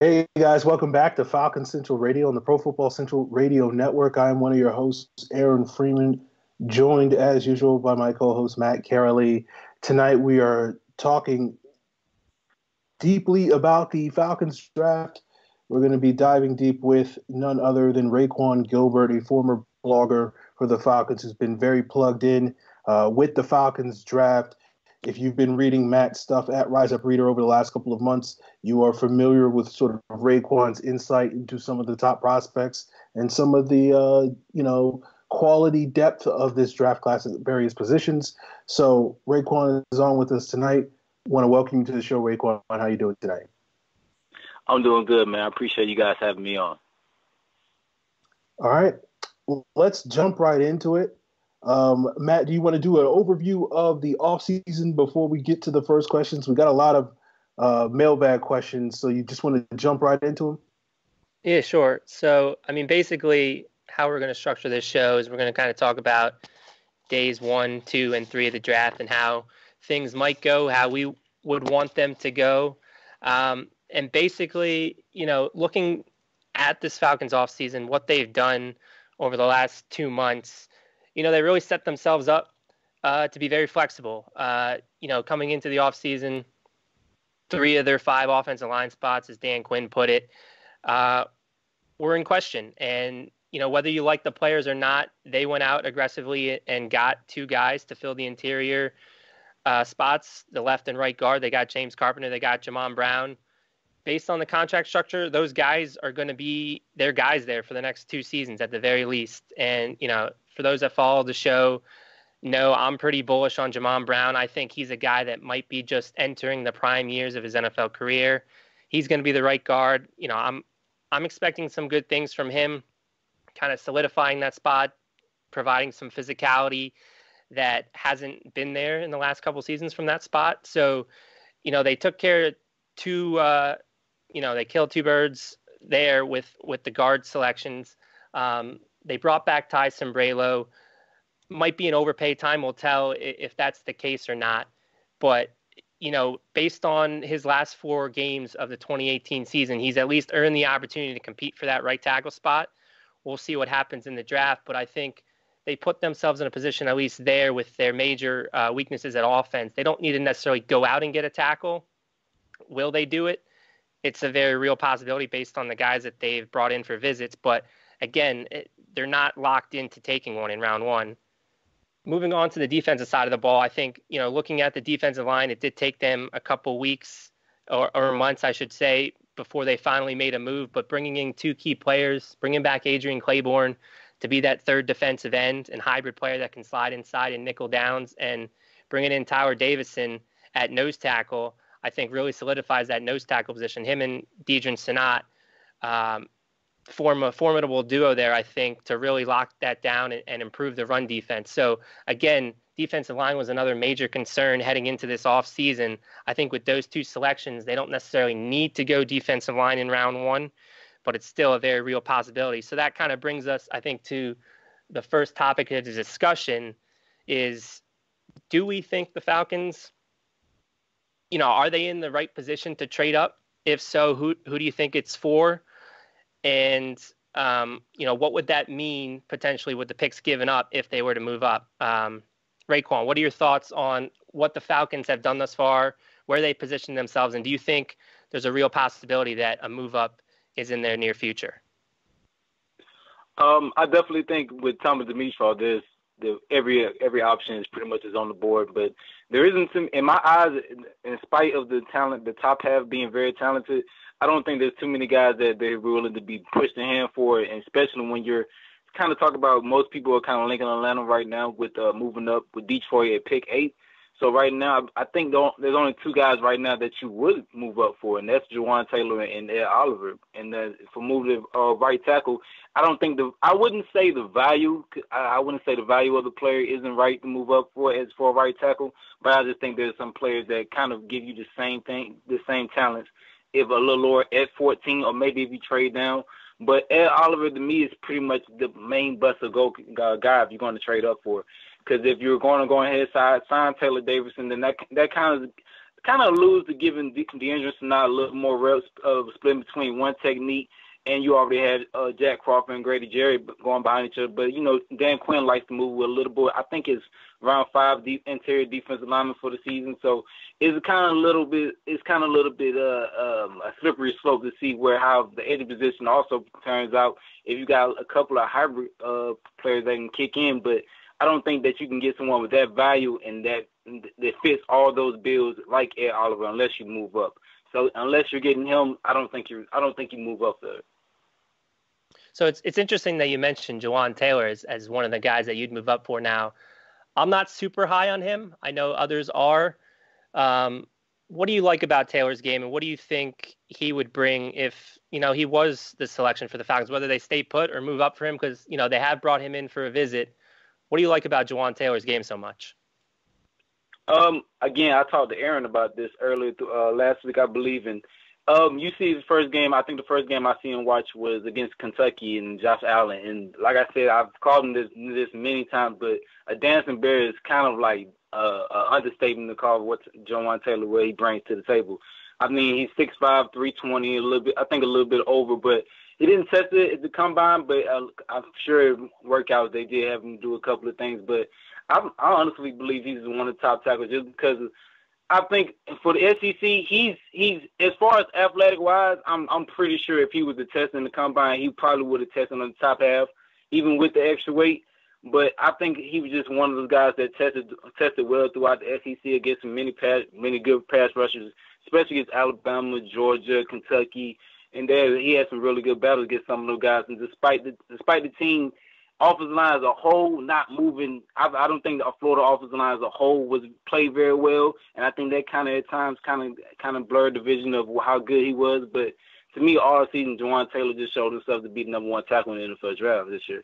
Hey guys, welcome back to Falcon Central Radio on the Pro Football Central Radio Network. I am one of your hosts, Aaron Freeman, joined as usual by my co-host Matt Carolee. Tonight we are talking deeply about the Falcons draft. We're going to be diving deep with none other than Raekwon Gilbert, a former blogger for the Falcons who's been very plugged in with the Falcons draft. If you've been reading Matt's stuff at Rise Up Reader over the last couple of months, you are familiar with sort of Raekwon's insight into some of the top prospects and some of the, quality depth of this draft class at various positions. So Raekwon is on with us tonight. Want to welcome you to the show, Raekwon. How you doing tonight? I'm doing good, man. I appreciate you guys having me on. All right. Well, let's jump right into it. Matt, do you want to do an overview of the offseason before we get to the first questions? We got a lot of mailbag questions, so you just want to jump right into them? Yeah, sure. So, basically how we're going to structure this show is we're going to kind of talk about days 1, 2, and 3 of the draft and how things might go, how we would want them to go. And basically, looking at this Falcons offseason, what they've done over the last 2 months, they really set themselves up to be very flexible. Coming into the offseason, 3 of their 5 offensive line spots, as Dan Quinn put it, were in question. And, whether you like the players or not, they went out aggressively and got 2 guys to fill the interior spots, the left and right guard. They got James Carpenter. They got Jamon Brown. Based on the contract structure, those guys are going to be their guys there for the next 2 seasons at the very least. And, for those that follow the show, I'm pretty bullish on Jamon Brown. I think he's a guy that might be just entering the prime years of his NFL career. He's going to be the right guard. I'm expecting some good things from him, kind of solidifying that spot, providing some physicality that hasn't been there in the last couple seasons from that spot. So, they took care of 2, they killed 2 birds there with the guard selections. They brought back Ty Sombrello. Might be an overpay. Time will tell if that's the case or not. But, based on his last 4 games of the 2018 season, he's at least earned the opportunity to compete for that right tackle spot. We'll see what happens in the draft. But I think they put themselves in a position at least there with their major weaknesses at offense. They don't need to necessarily go out and get a tackle. Will they do it? It's a very real possibility based on the guys that they've brought in for visits. But again, they're not locked into taking one in round 1. Moving on to the defensive side of the ball, I think, looking at the defensive line, it did take them a couple weeks or months, I should say, before they finally made a move. But bringing in 2 key players, bringing back Adrian Claiborne to be that third defensive end and hybrid player that can slide inside and nickel downs, and bringing in Tyler Davison at nose tackle, I think really solidifies that nose tackle position. Him and Deidrin Senat form a formidable duo there, I think, to really lock that down and improve the run defense. So, again, defensive line was another major concern heading into this offseason. I think with those 2 selections, they don't necessarily need to go defensive line in round 1, but it's still a very real possibility. So that kind of brings us, I think, to the first topic of the discussion is, do we think the Falcons, are they in the right position to trade up? If so, who do you think it's for? And, what would that mean potentially with the picks given up if they were to move up? Raekwon, what are your thoughts on what the Falcons have done thus far, where they position themselves, and do you think there's a real possibility that a move up is in their near future? I definitely think with Thomas Dimitroff, every option is pretty much is on the board, but there isn't some, in my eyes, in spite of the talent, the top half being very talented, I don't think there's too many guys that they're willing to be pushed in hand for, and especially when you're kind of talking about most people are kind of linking Atlanta right now with moving up with Detroit at pick 8. So right now, I think there's only 2 guys right now that you would move up for, and that's Jawan Taylor and Ed Oliver. And for moving right tackle, I wouldn't say the value of the player isn't right to move up for as for a right tackle, but I just think there's some players that kind of give you the same thing, the same talents, if a little lower at 14, or maybe if you trade down. But Ed Oliver, to me, is pretty much the main bust-a-go guy if you're going to trade up for. Because if you're going to go ahead and sign Taylor Davison, then that kind of kind of alludes to giving DeAndre Sinai a little more reps of split between one technique, and you already had Jack Crawford and Grady Jerry going behind each other. But, Dan Quinn likes to move with a little bit. I think it's around 5 interior defensive linemen for the season. So it's kind of a little bit a slippery slope to see how the edge position also turns out if you got a couple of hybrid players that can kick in. But I don't think that you can get someone with that value and that fits all those bills like Ed Oliver unless you move up. So unless you're getting him, I don't think you move up there. So it's interesting that you mentioned Jawaan Taylor as one of the guys that you'd move up for now. I'm not super high on him. I know others are. What do you like about Taylor's game, and what do you think he would bring if, he was the selection for the Falcons, whether they stay put or move up for him? Because, they have brought him in for a visit. What do you like about Jawaan Taylor's game so much? Again, I talked to Aaron about this earlier last week, I believe, and you see the first game. I think the first game I see him watch was against Kentucky and Josh Allen. And like I said, I've called him this many times, but a dancing bear is kind of like an understatement to call what Jawaan Taylor, what he brings to the table. I mean, he's 6'5", 320, a little bit over, but he didn't test it at the combine. But I'm sure workouts they did have him do a couple of things. But I honestly believe he's one of the top tackles just because I think for the SEC, he's as far as athletic wise, I'm pretty sure if he was to test in the combine, he probably would have tested on the top half, even with the extra weight. But I think he was just one of those guys that tested well throughout the SEC against many good pass rushers, especially against Alabama, Georgia, Kentucky, and there he had some really good battles against some of those guys. And despite the team offensive line as a whole not moving, I don't think the Florida offensive line as a whole was played very well, and I think that kind of at times kind of blurred the vision of how good he was. But to me, all season, Jawaan Taylor just showed himself to be the number one tackle in the NFL draft this year.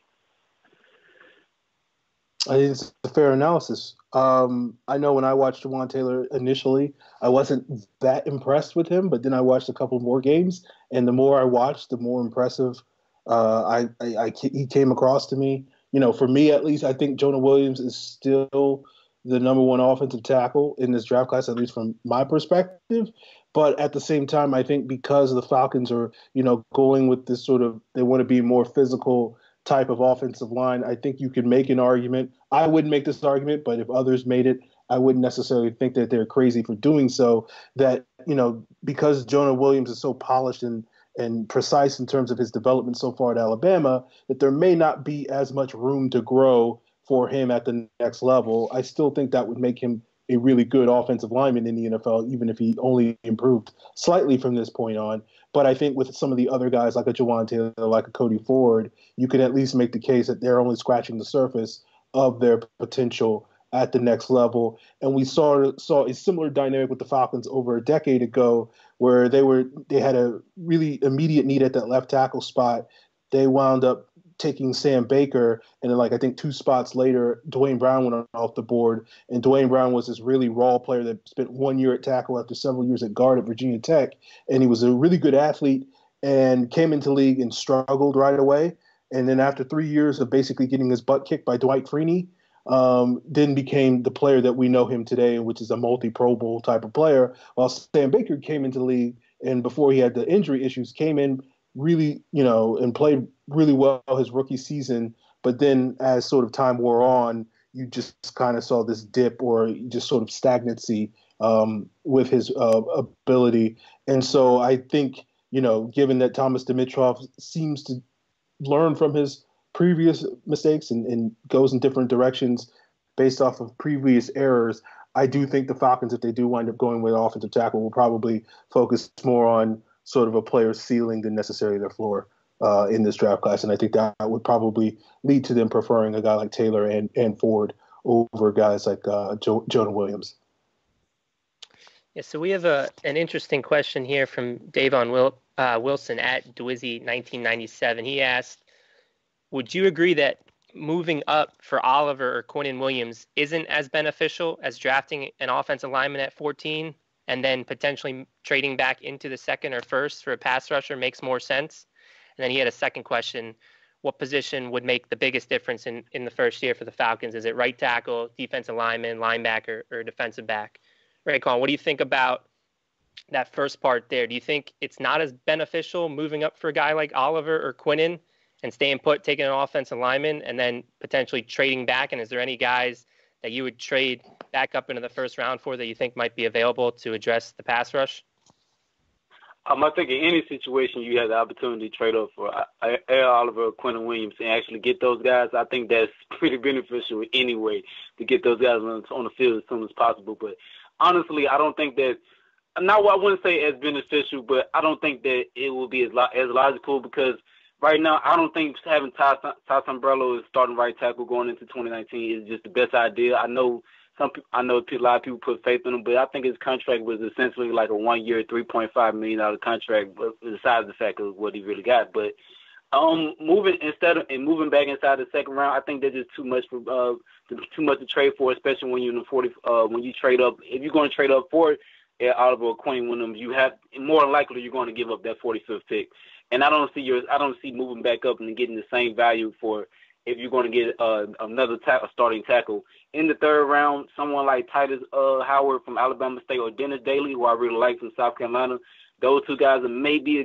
I think it's a fair analysis. I know when I watched Jawaan Taylor initially, I wasn't that impressed with him, but then I watched a couple more games, and the more I watched, the more impressive he came across to me. For me at least, I think Jonah Williams is still the number one offensive tackle in this draft class, at least from my perspective. But at the same time, I think because the Falcons are, going with this sort of, they want to be more physical type of offensive line, I think you could make an argument. I wouldn't make this argument, but if others made it, I wouldn't necessarily think that they're crazy for doing so. That, because Jonah Williams is so polished and precise in terms of his development so far at Alabama, that there may not be as much room to grow for him at the next level. I still think that would make him a really good offensive lineman in the NFL, even if he only improved slightly from this point on. But I think with some of the other guys like a Jawaan Taylor, like a Cody Ford, you could at least make the case that they're only scratching the surface of their potential at the next level. And we saw a similar dynamic with the Falcons over a decade ago, where they had a really immediate need at that left tackle spot. They wound up taking Sam Baker, and then I think 2 spots later, Dwayne Brown went off the board. And Dwayne Brown was this really raw player that spent 1 year at tackle after several years at guard at Virginia Tech. And he was a really good athlete and came into the league and struggled right away. And then after 3 years of basically getting his butt kicked by Dwight Freeney, then became the player that we know him today, which is a multi-Pro Bowl type of player. While Sam Baker came into the league, and before he had the injury issues, came in really, and played really well his rookie season. But then as sort of time wore on, you just kind of saw this dip or just sort of stagnancy with his ability. And so I think, given that Thomas Dimitroff seems to learn from his previous mistakes and goes in different directions based off of previous errors, I do think the Falcons, if they do wind up going with offensive tackle, will probably focus more on sort of a player's ceiling than necessarily their floor in this draft class. And I think that would probably lead to them preferring a guy like Taylor and Ford over guys like Jonah Williams. Yeah, so we have an interesting question here from Davon Wilson at Dwizzy 1997. He asked, would you agree that moving up for Oliver or Quinnen Williams isn't as beneficial as drafting an offensive lineman at 14 and then potentially trading back into the second or first for a pass rusher makes more sense? And then he had a second question. What position would make the biggest difference in the first year for the Falcons? Is it right tackle, defensive lineman, linebacker, or defensive back? Raekwon, what do you think about that first part there? Do you think it's not as beneficial moving up for a guy like Oliver or Quinnen and staying put, taking an offensive lineman, and then potentially trading back? And is there any guys that you would trade back up into the first round for that you think might be available to address the pass rush? I think in any situation you have the opportunity to trade up for Air Oliver or Quentin Williams and actually get those guys. I think that's pretty beneficial anyway to get those guys on the field as soon as possible. But honestly, I don't think that – I wouldn't say as beneficial, but I don't think that it will be as logical because right now I don't think having Ty Sombrello as starting right tackle going into 2019 is just the best idea. I know a lot of people put faith in him, but I think his contract was essentially like a 1 year, $3.5 million contract, besides the fact of what he really got. But moving back inside the second round, I think that's just too much to trade for, especially when you're in the when you trade up. If you're going to trade up for Oliver or Queen Williams, you have more than likely you're going to give up that 45th pick. And I don't see moving back up and getting the same value for if you're going to get another starting tackle. In the third round, someone like Titus Howard from Alabama State or Dennis Daly, who I really like from South Carolina, those two guys are maybe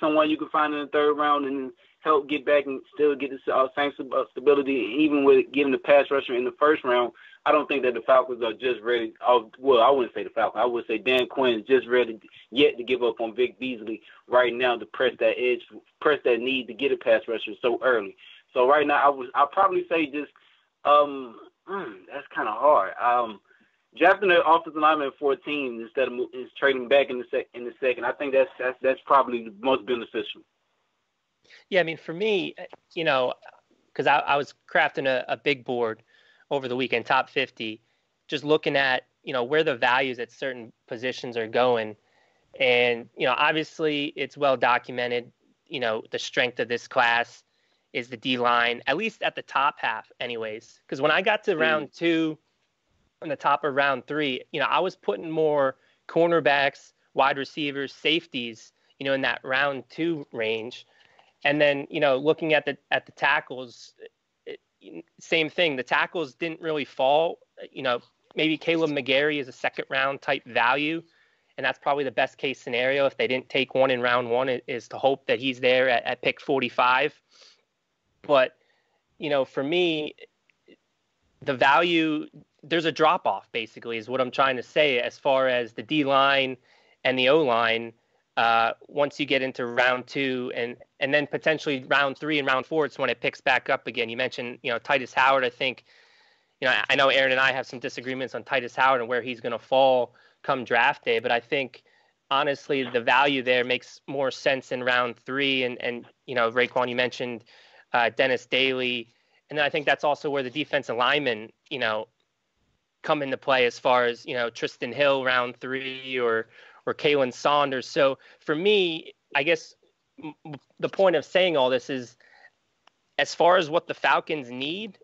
someone you can find in the third round and help get back and still get the same stability. Even with getting the pass rusher in the first round, I don't think that the Falcons are just ready. Well, I wouldn't say the Falcons. I would say Dan Quinn is just ready yet to give up on Vic Beasley right now to press that edge, press that need to get a pass rusher so early. So right now, I'll probably say just that's kind of hard. Drafting an offensive lineman at 14 instead of trading back in the second, I think that's probably the most beneficial. Yeah, I mean, for me, because I was crafting a big board over the weekend, top 50, just looking at where the values at certain positions are going, and obviously it's well documented. The strength of this class is the D-line, at least at the top half anyways. Because when I got to round 2 and the top of round 3, I was putting more cornerbacks, wide receivers, safeties, in that round 2 range. And then, looking at the tackles, same thing. The tackles didn't really fall. Maybe Caleb McGarry is a second round type value. And that's probably the best case scenario. If they didn't take one in round 1 is to hope that he's there at pick 45. But, for me, the value, there's a drop-off, basically, is what I'm trying to say, as far as the D-line and the O-line. Once you get into round 2 and then potentially round 3 and round 4, it's when it picks back up again. You mentioned, Titus Howard. I think, I know Aaron and I have some disagreements on Titus Howard and where he's going to fall come draft day, but I think, honestly, the value there makes more sense in round 3. And Raekwon, you mentioned Dennis Daly. And then I think that's also where the defensive linemen, come into play as far as, Tristan Hill round 3 or Kalen Saunders. So for me, I guess the point of saying all this is, as far as what the Falcons need,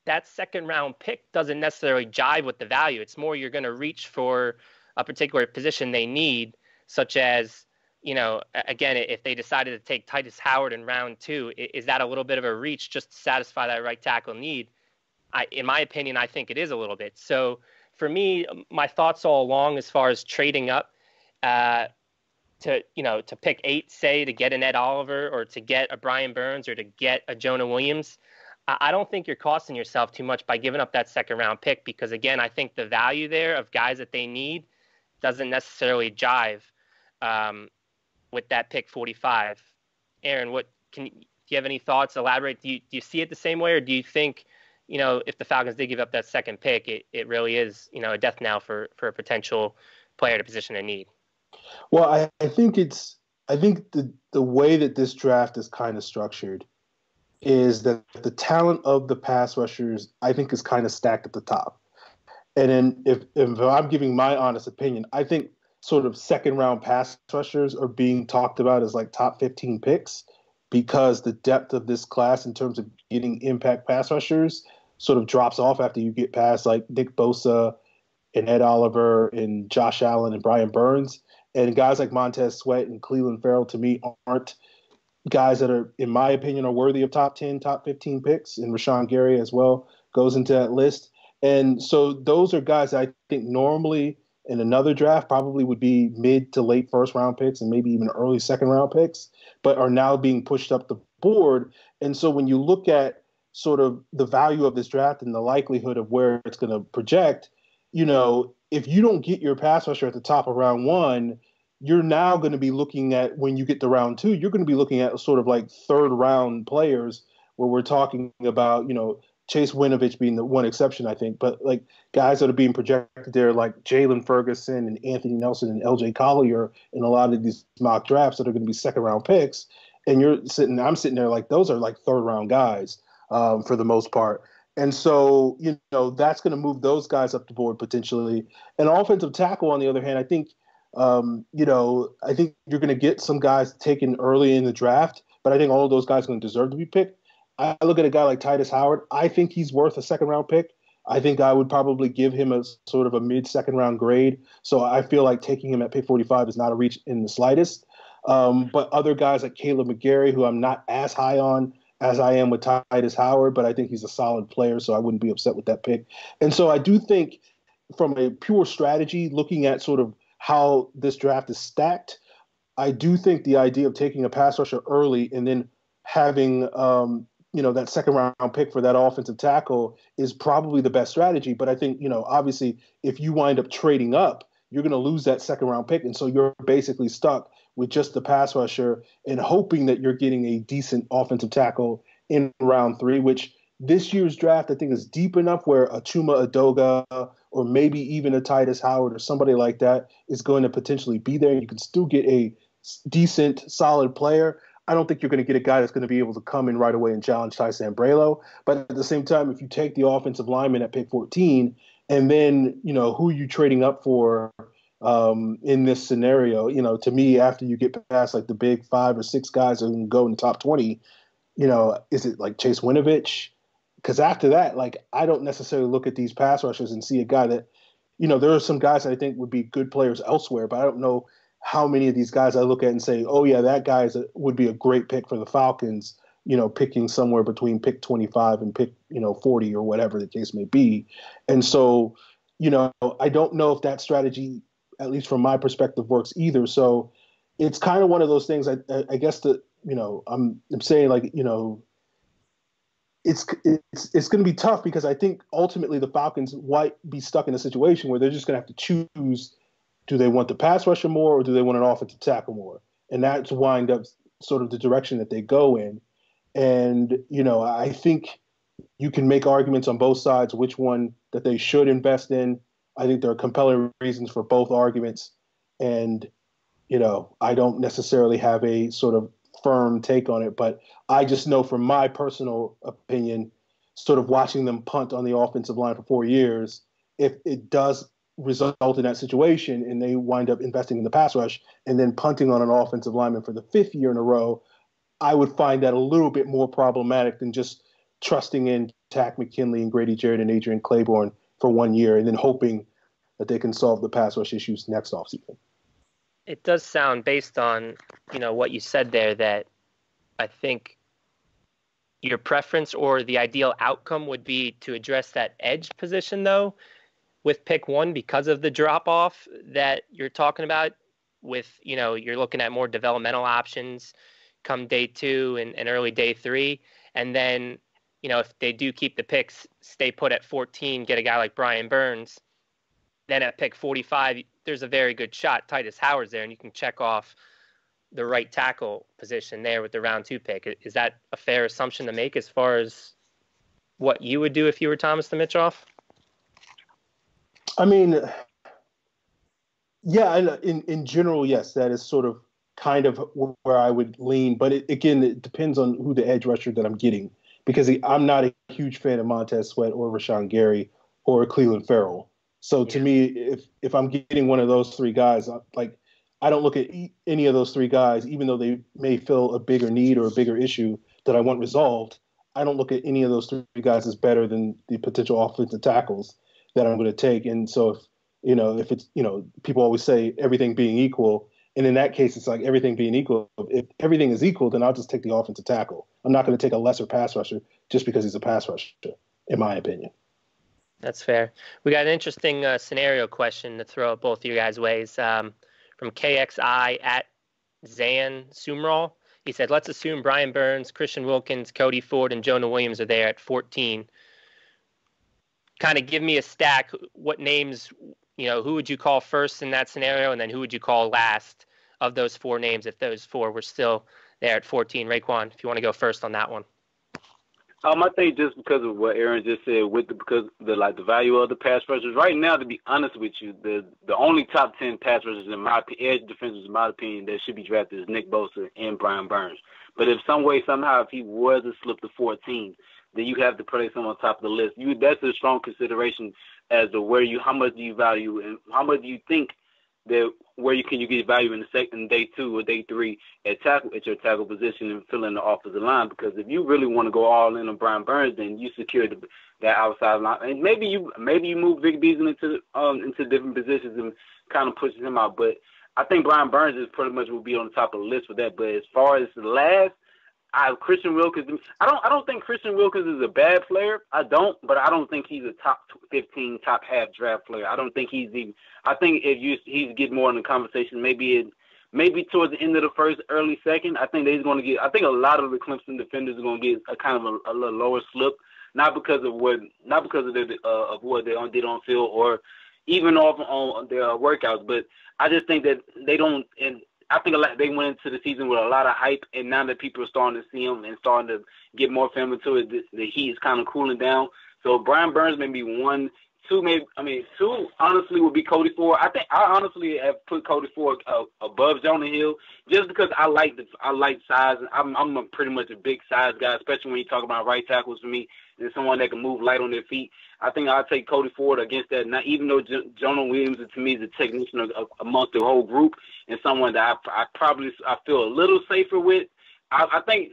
that second round pick doesn't necessarily jive with the value. It's more you're going to reach for a particular position they need, such as, again, if they decided to take Titus Howard in round 2, is that a little bit of a reach just to satisfy that right tackle need? In my opinion, I think it is a little bit. So for me, my thoughts all along as far as trading up to pick 8, say, to get an Ed Oliver or to get a Brian Burns or to get a Jonah Williams, I don't think you're costing yourself too much by giving up that second round pick, because, again, I think the value there of guys that they need doesn't necessarily jive with that pick 45. Aaron, do you have any thoughts? Elaborate. Do you see it the same way, or do you think, if the Falcons did give up that second pick, it really is, a death knell for a potential player to position in need? Well, I think the way that this draft is kind of structured is that the talent of the pass rushers, I think, is kind of stacked at the top. And then if I'm giving my honest opinion, I think sort of second round pass rushers are being talked about as like top 15 picks, because the depth of this class in terms of getting impact pass rushers sort of drops off after you get past like Nick Bosa and Ed Oliver and Josh Allen and Brian Burns. And guys like Montez Sweat and Cleveland Farrell, to me, aren't guys that are, in my opinion, are worthy of top 10, top 15 picks. And Rashawn Gary as well goes into that list. And so those are guys that I think normally in another draft probably would be mid to late first round picks and maybe even early second round picks, but are now being pushed up the board. And so when you look at sort of the value of this draft and the likelihood of where it's going to project, if you don't get your pass rusher at the top of round one, you're now going to be looking at, when you get to round two, you're going to be looking at sort of like third round players where we're talking about, Chase Winovich being the one exception, I think, but like guys that are being projected there, like Jalen Ferguson and Anthony Nelson and LJ Collier in a lot of these mock drafts that are going to be second round picks. And I'm sitting there like those are like third round guys for the most part. And so, that's going to move those guys up the board potentially. And offensive tackle, on the other hand, I think, I think you're going to get some guys taken early in the draft, but I think all of those guys are going to deserve to be picked. I look at a guy like Titus Howard. I think he's worth a second round pick. I think I would probably give him a sort of a mid second round grade. So I feel like taking him at pick 45 is not a reach in the slightest. But other guys like Caleb McGarry, who I'm not as high on as I am with Titus Howard, but I think he's a solid player, so I wouldn't be upset with that pick. And so I do think from a pure strategy, looking at sort of how this draft is stacked, I do think the idea of taking a pass rusher early and then having that second round pick for that offensive tackle is probably the best strategy. But I think, obviously, if you wind up trading up, you're going to lose that second round pick. And so you're basically stuck with just the pass rusher and hoping that you're getting a decent offensive tackle in round three, which this year's draft, I think, is deep enough where a Chuma Adoga or maybe even a Titus Howard or somebody like that is going to potentially be there. You can still get a decent, solid player. I don't think you're going to get a guy that's going to be able to come in right away and challenge Ty Sambrailo. But at the same time, if you take the offensive lineman at pick 14, and then, who are you trading up for in this scenario? To me, after you get past like the big 5 or 6 guys that can go in the top 20, is it like Chase Winovich? Because after that, like, I don't necessarily look at these pass rushers and see a guy that, there are some guys that I think would be good players elsewhere, but I don't know how many of these guys I look at and say, oh, yeah, that guy would be a great pick for the Falcons, picking somewhere between pick 25 and pick, 40 or whatever the case may be. And so, I don't know if that strategy, at least from my perspective, works either. So it's kind of one of those things, I guess that, I'm saying like, it's going to be tough because I think ultimately the Falcons might be stuck in a situation where they're just going to have to choose. Do they want the pass rusher more or do they want an offensive tackle more? And that's wind up sort of the direction that they go in. And, I think you can make arguments on both sides, which one that they should invest in. I think there are compelling reasons for both arguments. And, I don't necessarily have a sort of firm take on it, but I just know from my personal opinion, sort of watching them punt on the offensive line for 4 years, if it does result in that situation and they wind up investing in the pass rush and then punting on an offensive lineman for the 5th year in a row, I would find that a little bit more problematic than just trusting in Takk McKinley and Grady Jarrett and Adrian Claiborne for 1 year and then hoping that they can solve the pass rush issues next offseason. It does sound, based on, what you said there, that I think your preference or the ideal outcome would be to address that edge position, though, with pick 1 because of the drop-off that you're talking about with, you're looking at more developmental options come day 2 and early day 3. And then, if they do keep the picks, stay put at 14, get a guy like Brian Burns, then at pick 45, there's a very good shot Titus Howard's there, and you can check off the right tackle position there with the round 2 pick. Is that a fair assumption to make as far as what you would do if you were Thomas Dimitroff? I mean, yeah, in general, yes, that is sort of kind of where I would lean. But it depends on who the edge rusher that I'm getting, because I'm not a huge fan of Montez Sweat or Rashawn Gary or Cleveland Ferrell. So to me, if I'm getting one of those 3 guys, like, I don't look at any of those 3 guys, even though they may fill a bigger need or a bigger issue that I want resolved. I don't look at any of those 3 guys as better than the potential offensive tackles that I'm going to take. And so if it's, people always say everything being equal. And in that case, it's like everything being equal. If everything is equal, then I'll just take the offensive tackle. I'm not going to take a lesser pass rusher just because he's a pass rusher, in my opinion. That's fair. We got an interesting scenario question to throw at both of you guys' ways from KXI at Zan Sumrall. He said, let's assume Brian Burns, Christian Wilkins, Cody Ford, and Jonah Williams are there at 14. Kind of give me a stack. What names, who would you call first in that scenario? And then who would you call last of those four names if those four were still there at 14? Raekwon, if you want to go first on that one. I think just because of what Aaron just said, because the value of the pass rushers right now, to be honest with you, the only top 10 pass rushers in my edge defenders, in my opinion, that should be drafted is Nick Bosa and Brian Burns. But if somehow if he was to slip to 14, then you have to place him on top of the list. That's a strong consideration as to how much do you value and how much do you think that can you get value in the second day 2 or day 3 at your tackle position and fill in the offensive line. Because if you really want to go all in on Brian Burns, then you secure that outside line, and maybe you move Vic Beasley into different positions and kind of pushes him out. But I think Brian Burns is pretty much will be on the top of the list for that. But as far as the last, Christian Wilkins. I don't think Christian Wilkins is a bad player. But I don't think he's a top 15, top half draft player. I don't think he's even. I think he's get more in the conversation. Maybe towards the end of the first, early second. I think he's going to get. I think a lot of the Clemson defenders are going to get a kind of a little lower slip, not because of what they did on field or even off on their workouts, but I just think that they don't. And I think they went into the season with a lot of hype, and now that people are starting to see him and starting to get more familiar to it, the heat is kind of cooling down. So Brian Burns may be 1, 2, 2 honestly would be Cody Ford. I honestly have put Cody Ford above Jonah Hill just because I like size. I'm pretty much a big size guy, especially when you talk about right tackles for me and someone that can move light on their feet. I think I'll take Cody Ford against that. Now, even though Jonah Williams to me is a technician amongst the whole group and someone that I feel a little safer with. I think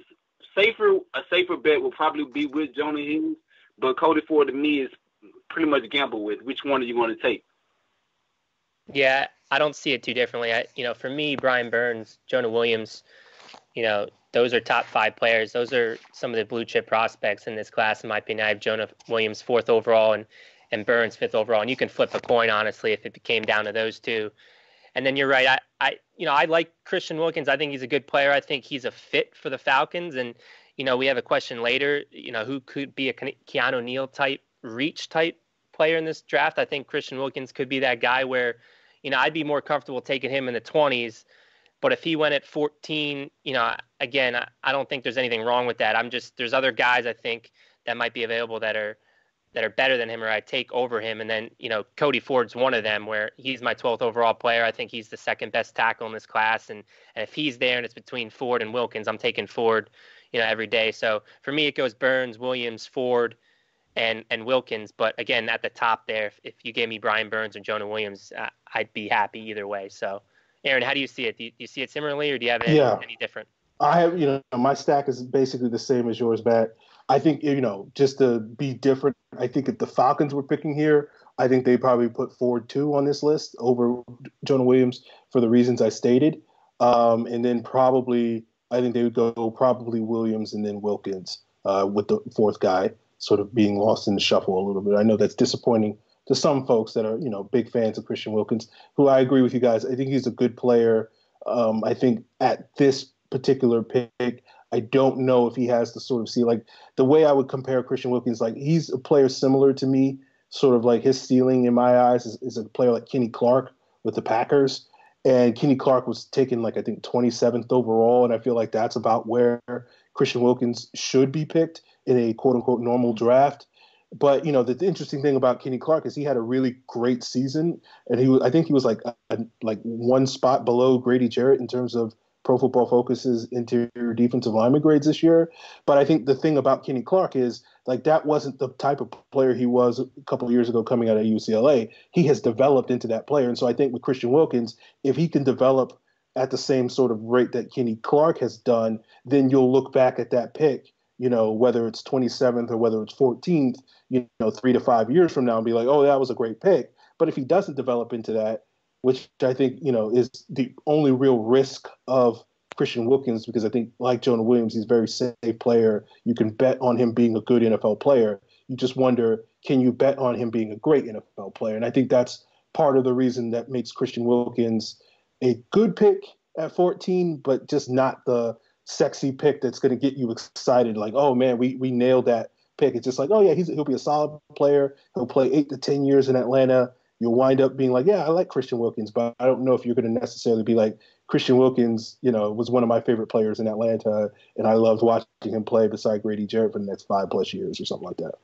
a safer bet will probably be with Jonah Hill, but Cody Ford to me is pretty much gamble with. Which one are you going to take? Yeah, I don't see it too differently. For me, Brian Burns, Jonah Williams, those are top 5 players. Those are some of the blue chip prospects in this class, in my opinion. I have Jonah Williams 4th overall and Burns 5th overall. And you can flip a coin, honestly, if it came down to those two. And then you're right. I like Christian Wilkins. I think he's a good player. I think he's a fit for the Falcons. And, we have a question later, who could be a Keanu Neal type, reach type player in this draft. I think Christian Wilkins could be that guy where, I'd be more comfortable taking him in the 20s. But if he went at 14, again, I don't think there's anything wrong with that. There's other guys I think that might be available that are better than him or I take over him. And then, Cody Ford's one of them where he's my 12th overall player. I think he's the second best tackle in this class. And if he's there and it's between Ford and Wilkins, I'm taking Ford, every day. So for me, it goes Burns, Williams, Ford, and Wilkins. But again, at the top there, if you gave me Brian Burns or Jonah Williams, I'd be happy either way. So Aaron, how do you see it? Do you see it similarly, or do you have any different? I have, my stack is basically the same as yours, Matt. I think, just to be different, I think if the Falcons were picking here, I think they probably put Ford 2 on this list over Jonah Williams for the reasons I stated. And then I think they would go probably Williams and then Wilkins with the 4th guy sort of being lost in the shuffle a little bit. I know that's disappointing to some folks that are, big fans of Christian Wilkins, who I agree with you guys. I think he's a good player. I think at this particular pick, I don't know if he has the sort of the way I would compare Christian Wilkins, he's a player similar to me, sort of like his ceiling in my eyes is a player like Kenny Clark with the Packers. And Kenny Clark was taken I think 27th overall. And I feel like that's about where Christian Wilkins should be picked in a quote unquote normal draft. But, the interesting thing about Kenny Clark is he had a really great season. And I think he was like one spot below Grady Jarrett in terms of Pro Football Focus's interior defensive lineman grades this year. But I think the thing about Kenny Clark is that wasn't the type of player he was a couple of years ago coming out of UCLA. He has developed into that player. And so I think with Christian Wilkins, if he can develop at the same sort of rate that Kenny Clark has done, then you'll look back at that pick, whether it's 27th or whether it's 14th, 3 to 5 years from now and be like, oh, that was a great pick. But if he doesn't develop into that, which I think, is the only real risk of Christian Wilkins, because I think like Jonah Williams, he's a very safe player. You can bet on him being a good NFL player. You just wonder, can you bet on him being a great NFL player? And I think that's part of the reason that makes Christian Wilkins a good pick at 14, but just not the sexy pick that's going to get you excited. Like, oh man, we nailed that pick. It's just like, oh yeah, he'll be a solid player. He'll play 8 to 10 years in Atlanta. You'll wind up being like, yeah, I like Christian Wilkins, but I don't know if you're going to necessarily be like, Christian Wilkins, was one of my favorite players in Atlanta, and I loved watching him play beside Grady Jarrett for the next 5+ years or something like that.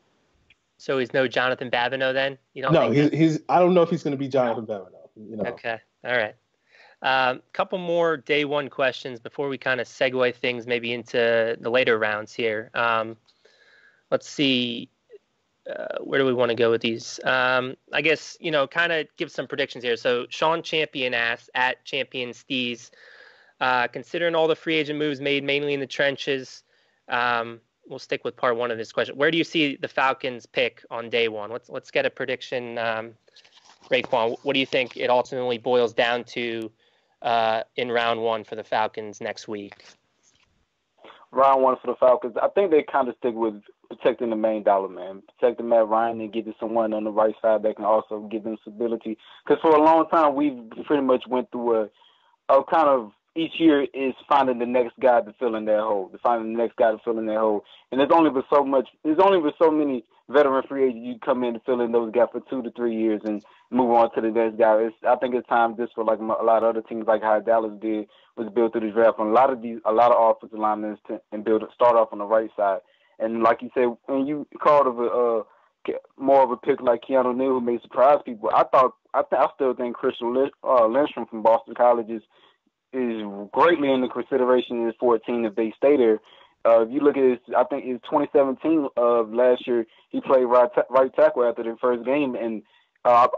So he's no Jonathan Babineau then? You don't No, he's. I don't know if he's going to be Jonathan Babineau. Okay, all right. Couple more day one questions before we kind of segue things maybe into the later rounds here. Let's see. Where do we want to go with these? I guess, kind of give some predictions here. So Sean Champion asks at Champion Steez, considering all the free agent moves made mainly in the trenches, we'll stick with part one of this question. Where do you see the Falcons pick on day one? Let's get a prediction. Raekwon, what do you think it ultimately boils down to in round one for the Falcons next week? Round one for the Falcons, I think they kind of stick with protecting the main dollar, man. Protecting Matt Ryan and getting someone on the right side that can also give them stability. Because for a long time, we've pretty much went through a kind of each year is finding the next guy to fill in that hole, And there's only been so many veteran free agents you come in to fill in those guys for 2 to 3 years and move on to the next guy. I think it's time just for like a lot of other teams like how Dallas did was build through the draft. And a lot of offensive linemen and start off on the right side. And like you said, when you called of more of a pick like Keanu Neal who may surprise people, I still think Christian Lindstrom from Boston College is greatly in the consideration in 14 if they stay there. If you look at I think it's 2017 of last year, he played right tackle after the first game, and I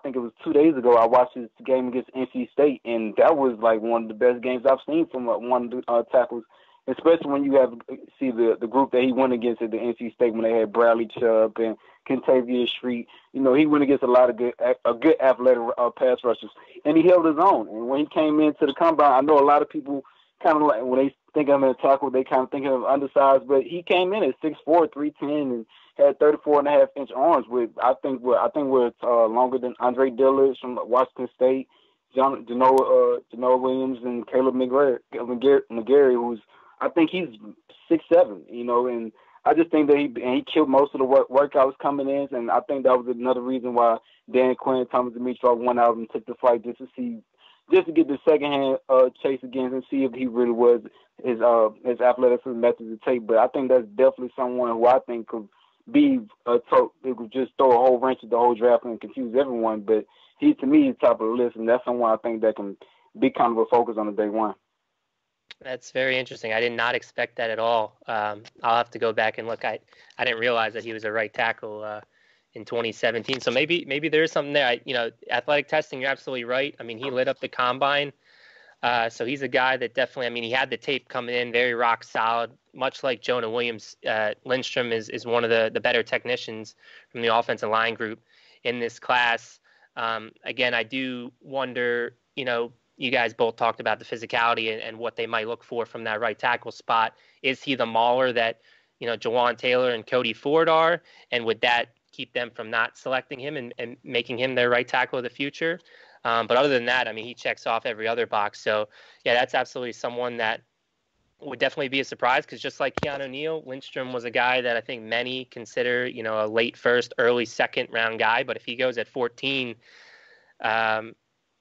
think it was 2 days ago I watched his game against NC State, and that was like one of the best games I've seen from one of the tackles, especially when you see the group that he went against at the NC State when they had Bradley Chubb and Kentavious Street. He went against a lot of good athletic pass rushers, and he held his own. And when he came into the combine, I know a lot of people kind of like when they think of him as a tackle, they kind of think of him undersized, but he came in at 6'4", 310, and had 34.5-inch arms. I think we're longer than Andre Dillard from Washington State, Janoa Williams, and Caleb McGarry, who's I think he's 6'7", and I just think that he killed most of the workouts coming in, and I think that was another reason why Dan Quinn, Thomas Dimitroff went out and took the flight just to get the secondhand chase against and see if he really was his athleticism method to take. But I think that's definitely someone who I think could be it could just throw a whole wrench at the whole draft and confuse everyone. But he, to me, is top of the list, and that's someone I think that can be kind of a focus on the day one. That's very interesting. I did not expect that at all. I'll have to go back and look. I didn't realize that he was a right tackle in 2017. So maybe there is something there. Athletic testing, you're absolutely right. I mean, he lit up the combine. So he's a guy that definitely, he had the tape coming in, very rock solid, much like Jonah Williams. Lindstrom is one of the better technicians from the offensive line group in this class. Again, I do wonder, you guys both talked about the physicality and what they might look for from that right tackle spot. Is he the mauler that, Jawan Taylor and Cody Ford are? And would that keep them from not selecting him and making him their right tackle of the future? But other than that, he checks off every other box. So, yeah, that's absolutely someone that would definitely be a surprise because just like Keanu Neal, Lindstrom was a guy that I think many consider, a late first, early second round guy. But if he goes at 14,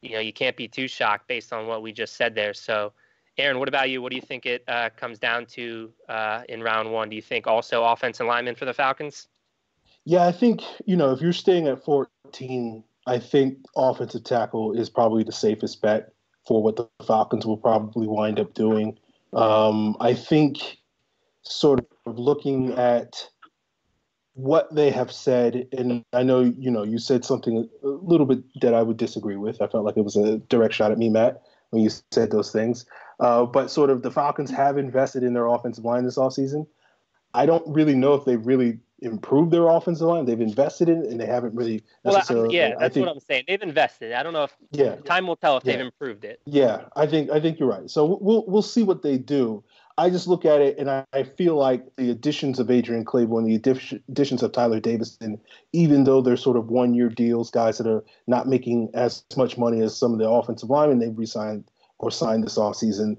you can't be too shocked based on what we just said there. So, Aaron, what about you? What do you think it comes down to in round one? Do you think also offensive lineman for the Falcons? Yeah, I think, if you're staying at 14, I think offensive tackle is probably the safest bet for what the Falcons will probably wind up doing. I think sort of looking at what they have said, and I know, you said something a little bit that I would disagree with. I felt like it was a direct shot at me, Matt, when you said those things. But sort of the Falcons have invested in their offensive line this offseason. I don't really know if they've really improved their offensive line. They've invested in it, and they haven't really necessarily. Well, that's what I'm saying. They've invested. I don't know if time will tell if they've improved it. Yeah, I think you're right. So we'll see what they do. I just look at it and I feel like the additions of Adrian Claiborne, the additions of Tyler Davison, even though they're sort of one-year deals, guys that are not making as much money as some of the offensive linemen they've re-signed or signed this offseason,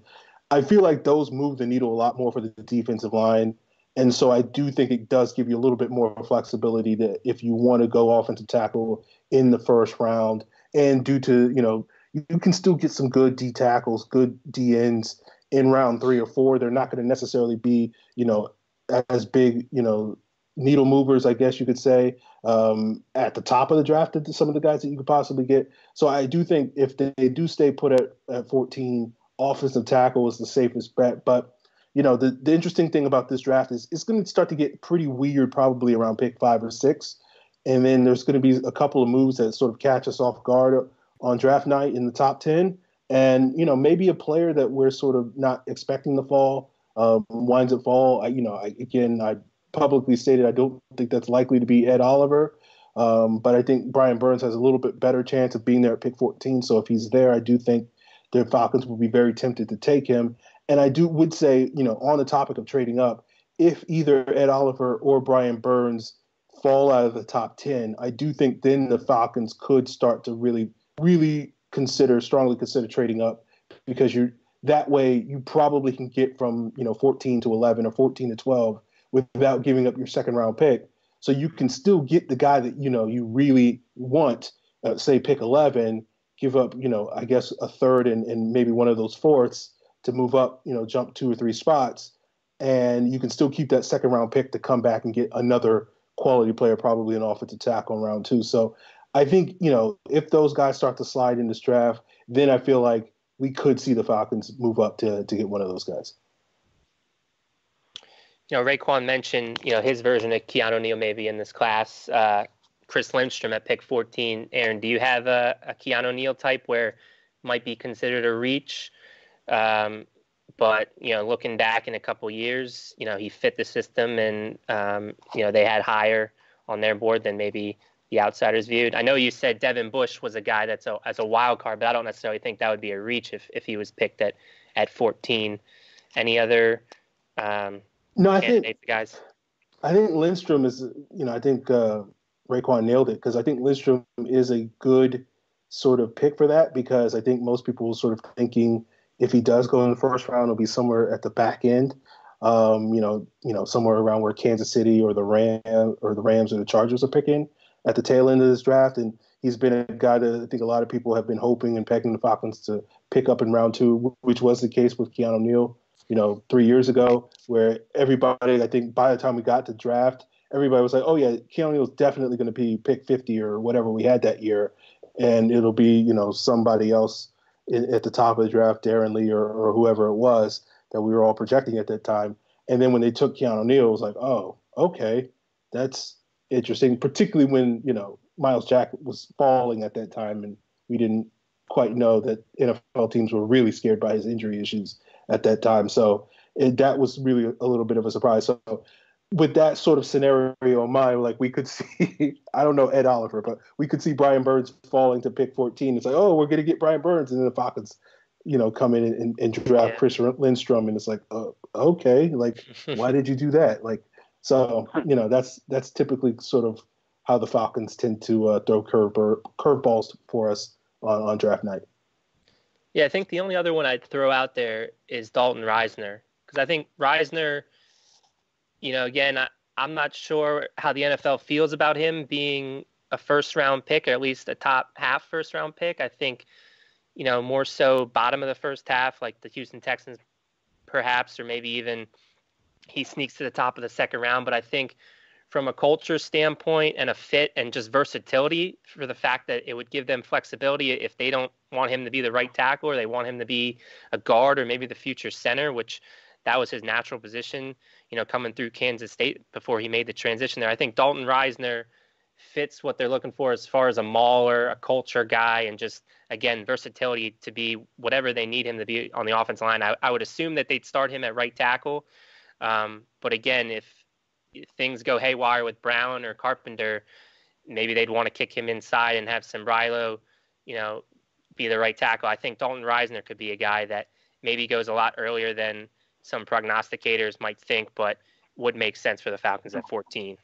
I feel like those move the needle a lot more for the defensive line. And so I do think it does give you a little bit more flexibility that if you want to go offensive tackle in the first round, and due to, you can still get some good D tackles, good D ends in round 3 or 4. They're not going to necessarily be, as big, needle movers, I guess you could say, at the top of the draft to some of the guys that you could possibly get. So I do think if they do stay put at 14, offensive tackle is the safest bet. But the interesting thing about this draft is it's going to start to get pretty weird probably around pick 5 or 6. And then there's going to be a couple of moves that sort of catch us off guard on draft night in the top 10. And, maybe a player that we're sort of not expecting to fall winds up fall. I publicly stated I don't think that's likely to be Ed Oliver. But I think Brian Burns has a little bit better chance of being there at pick 14. So if he's there, I do think the Falcons will be very tempted to take him. And I would say, on the topic of trading up, if either Ed Oliver or Brian Burns fall out of the top 10, I do think then the Falcons could start to really, really strongly consider trading up, because that way you probably can get from 14 to 11 or 14 to 12 without giving up your second round pick. So you can still get the guy that you really want, say pick 11, give up I guess a third and maybe one of those fourths to move up, jump 2 or 3 spots, and you can still keep that second round pick to come back and get another quality player, probably an offensive tackle in round 2. So I think, if those guys start to slide in this draft, then I feel like we could see the Falcons move up to get one of those guys. Raekwon mentioned, his version of Keanu Neal maybe in this class. Chris Lindstrom at pick 14. Aaron, do you have a Keanu Neal type where might be considered a reach? But, looking back in a couple years, he fit the system and, they had higher on their board than maybe the outsiders viewed. I know you said Devin Bush was a guy that's as a wild card, but I don't necessarily think that would be a reach if he was picked at 14. Any other candidates, guys? I think Lindstrom is, I think Raekwon nailed it, because I think Lindstrom is a good sort of pick for that, because I think most people are sort of thinking if he does go in the first round, it'll be somewhere at the back end, somewhere around where Kansas City or the Rams or the Chargers are picking at the tail end of this draft. And he's been a guy that I think a lot of people have been hoping and pegging the Falcons to pick up in round 2, which was the case with Keanu Neal, 3 years ago, where everybody, I think by the time we got to draft, everybody was like, oh yeah, Keanu Neal's definitely going to be pick 50 or whatever we had that year. And it'll be, somebody else at the top of the draft, Darren Lee or whoever it was that we were all projecting at that time. And then when they took Keanu Neal, it was like, oh, okay, that's interesting, particularly when, Myles Jack was falling at that time, and we didn't quite know that NFL teams were really scared by his injury issues at that time. So that was really a little bit of a surprise. So with that sort of scenario in mind, like we could see, I don't know Ed Oliver, but we could see Brian Burns falling to pick 14. It's like, oh, we're going to get Brian Burns. And then the Falcons, come in and draft Chris Lindstrom. And it's like, okay, like, why did you do that? Like, so, that's typically sort of how the Falcons tend to throw curveballs for us on draft night. Yeah, I think the only other one I'd throw out there is Dalton Risner, because I think Risner, again, I'm not sure how the NFL feels about him being a first-round pick, or at least a top half first-round pick. I think, more so bottom of the first half, like the Houston Texans perhaps, or maybe even he sneaks to the top of the second round. But I think from a culture standpoint and a fit and just versatility, for the fact that it would give them flexibility if they don't want him to be the right tackle or they want him to be a guard or maybe the future center, which that was his natural position, coming through Kansas State before he made the transition there. I think Dalton Risner fits what they're looking for as far as a mauler, a culture guy, and just, again, versatility to be whatever they need him to be on the offensive line. I would assume that they'd start him at right tackle. But again, if things go haywire with Brown or Carpenter, maybe they'd want to kick him inside and have Sembrilo, be the right tackle. I think Dalton Risner could be a guy that maybe goes a lot earlier than some prognosticators might think, but would make sense for the Falcons at 14.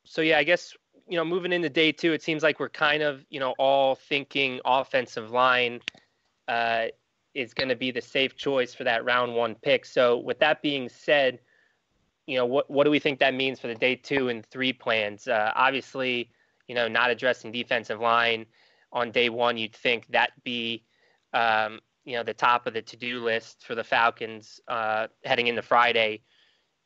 So yeah, I guess, moving into day 2, it seems like we're kind of, all thinking offensive line is going to be the safe choice for that round 1 pick. So with that being said, what do we think that means for the day 2 and 3 plans? Obviously, not addressing defensive line on day 1, you'd think that'd be, the top of the to-do list for the Falcons heading into Friday.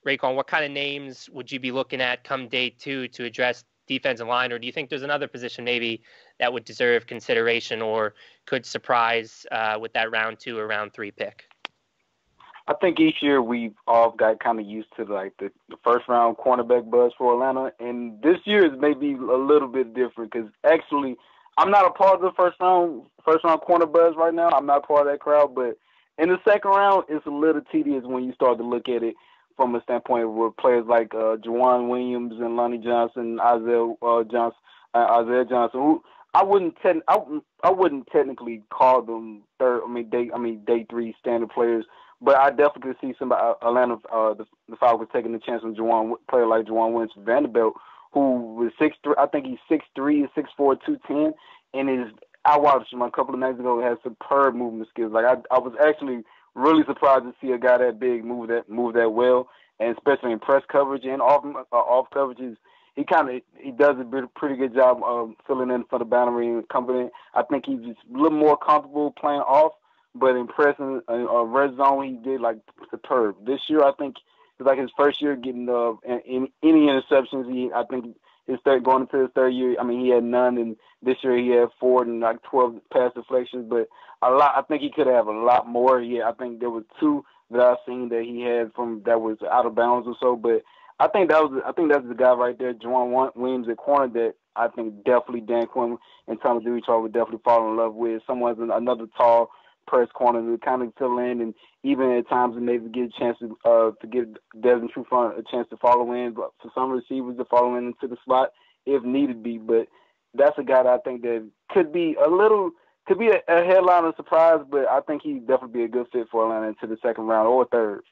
Raekwon, what kind of names would you be looking at come day 2 to address defensive line? Or do you think there's another position maybe that would deserve consideration or could surprise with that round 2 or round 3 pick? I think each year we've all got kind of used to like the first round cornerback buzz for Atlanta, and this year is maybe a little bit different because actually I'm not a part of the first round corner buzz right now. I'm not part of that crowd, but in the second round, it's a little tedious when you start to look at it from a standpoint where players like Juwan Williams and Lonnie Johnson, Isaiah Johnson, who I wouldn't technically call them day 3 standard players. But I definitely see somebody, Atlanta, the Falcons taking a chance on player like Juwan Williams from Vanderbilt, who was 6'3". I think he's 6'3", 6'4", 210, and I watched him a couple of nights ago. Has superb movement skills. Like I was actually really surprised to see a guy that big move that well, and especially in press coverage and off coverages. He does a pretty good job of filling in for the boundary and company. I think he's just a little more comfortable playing off. But in pressing red zone, he did like superb. This year, I think it's like his first year getting any interceptions. I think going into his third year. I mean, he had none, and this year he had 4 and like 12 pass deflections. But I think he could have a lot more. Yeah, I think there were 2 that I've seen that he had from that was out of bounds or so. But I think that's the guy right there, Juwan Williams at corner, that I think definitely Dan Quinn and Thomas Dewey would definitely fall in love with. Another tall press corner to kind of fill in, and even at times and maybe get a chance to give Desmond Trufant a chance to follow in, but for some receivers to follow in into the slot if needed be. But that's a guy that I think that could be a headliner surprise, but I think he'd definitely be a good fit for Atlanta into the second round or third.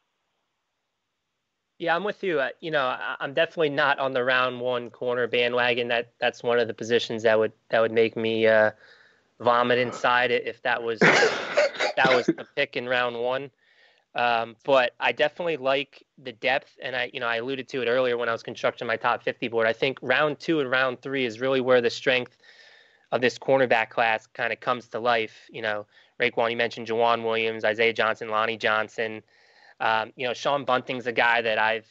Yeah, I'm with you. I'm definitely not on the round 1 corner bandwagon. That's one of the positions that would make me vomit inside it if that was the pick in round 1. But I definitely like the depth, and I alluded to it earlier when I was constructing my top 50 board. I think round 2 and round 3 is really where the strength of this cornerback class kind of comes to life. Raekwon, you mentioned Juwan Williams, Isaiah Johnson, Lonnie Johnson. Sean Bunting's a guy that I've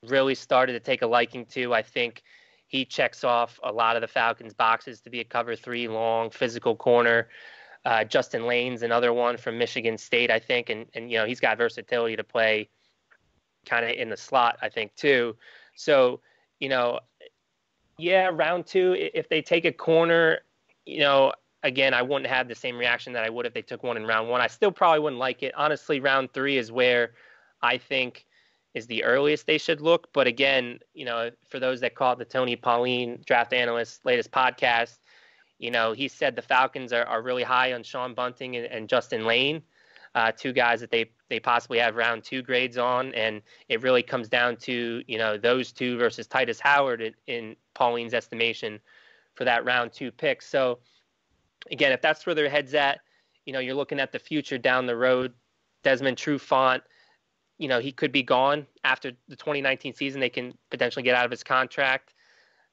really started to take a liking to. I think he checks off a lot of the Falcons' boxes to be a cover 3 long physical corner. Justin Lane's another one from Michigan State, I think, and he's got versatility to play kind of in the slot, I think, too. So, round 2, if they take a corner, again, I wouldn't have the same reaction that I would if they took one in round 1. I still probably wouldn't like it. Honestly, round 3 is where I think is the earliest they should look. But again, for those that call it the Tony Pauline draft analyst latest podcast, he said the Falcons are really high on Sean Bunting and Justin Lane, 2 guys that they possibly have round 2 grades on. And it really comes down to, those 2 versus Titus Howard in Pauline's estimation for that round 2 pick. So again, if that's where their head's at, you're looking at the future down the road. Desmond Trufant, he could be gone after the 2019 season. They can potentially get out of his contract.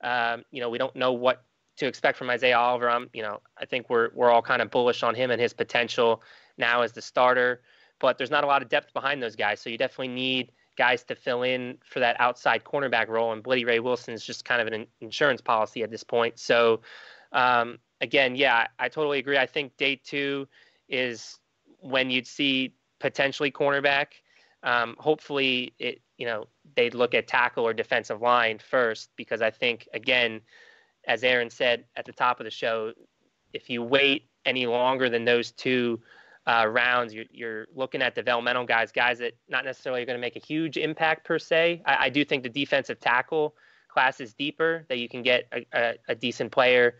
We don't know what to expect from Isaiah Oliver. I think we're all kind of bullish on him and his potential now as the starter, but there's not a lot of depth behind those guys. So you definitely need guys to fill in for that outside cornerback role. And Blitty Ray Wilson is just kind of an insurance policy at this point. So, again, yeah, I totally agree. I think day 2 is when you'd see potentially cornerback. Hopefully they'd look at tackle or defensive line first, because I think, again, as Aaron said at the top of the show, if you wait any longer than those 2 rounds, you're looking at developmental guys that not necessarily are going to make a huge impact per se. I do think the defensive tackle class is deeper, that you can get a decent player,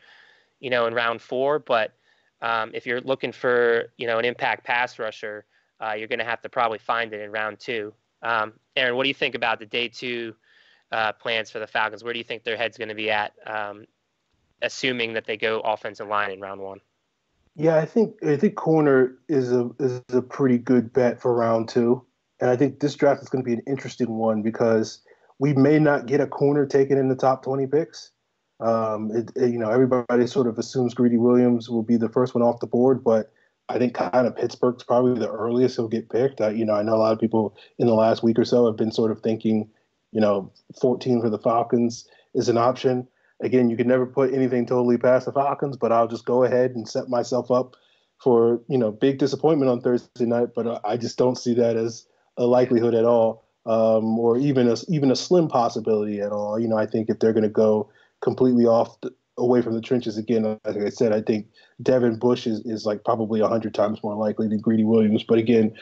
in round 4, but If you're looking for, an impact pass rusher, you're going to have to probably find it in round 2. Aaron, what do you think about the day 2 plans for the Falcons? Where do you think their head's going to be at, assuming that they go offensive line in round 1? Yeah, I think corner is a pretty good bet for round 2, and I think this draft is going to be an interesting one because we may not get a corner taken in the top 20 picks. Everybody sort of assumes Greedy Williams will be the first one off the board, but I think kind of Pittsburgh's probably the earliest he'll get picked. I know a lot of people in the last week or so have been sort of thinking, 14 for the Falcons is an option. Again, you can never put anything totally past the Falcons, but I'll just go ahead and set myself up for, big disappointment on Thursday night. But I just don't see that as a likelihood at all, or even a slim possibility at all. I think if they're going to go completely away from the trenches again, like I said, I think Devin Bush is like probably 100 times more likely than Greedy Williams. But again,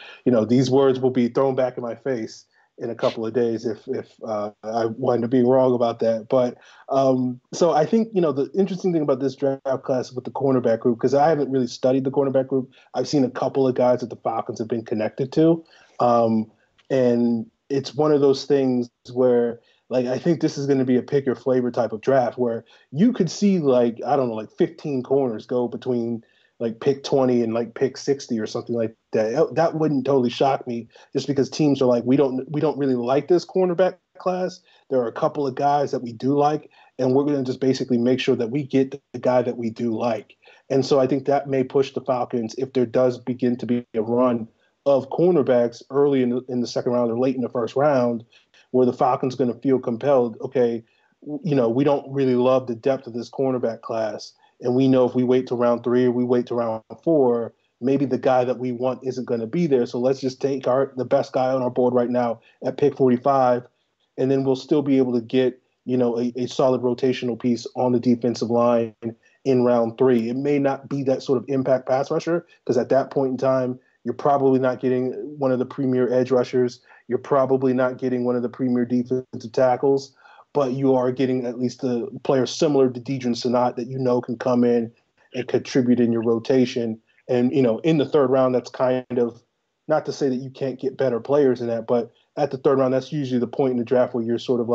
these words will be thrown back in my face in a couple of days if I wind up being wrong about that. But so I think, the interesting thing about this draft class with the cornerback group, because I haven't really studied the cornerback group, I've seen a couple of guys that the Falcons have been connected to. And it's one of those things where, I think this is going to be a pick your flavor type of draft where you could see 15 corners go between pick 20 and pick 60 or something like that. That wouldn't totally shock me just because teams are we don't really like this cornerback class. There are a couple of guys that we do like, and we're going to just basically make sure that we get the guy that we do like. And so I think that may push the Falcons if there does begin to be a run of cornerbacks early in the second round or late in the first round, where the Falcons going to feel compelled, okay, we don't really love the depth of this cornerback class. And we know if we wait to round 3 or we wait to round 4, maybe the guy that we want isn't going to be there. So let's just take the best guy on our board right now at pick 45, and then we'll still be able to get, a solid rotational piece on the defensive line in round 3. It may not be that sort of impact pass rusher because at that point in time, you're probably not getting one of the premier edge rushers. You're probably not getting one of the premier defensive tackles, but you are getting at least a player similar to Deidre Sanat that can come in and contribute in your rotation. And, in the third round, that's kind of not to say that you can't get better players in that, but at the third round, that's usually the point in the draft where you're sort of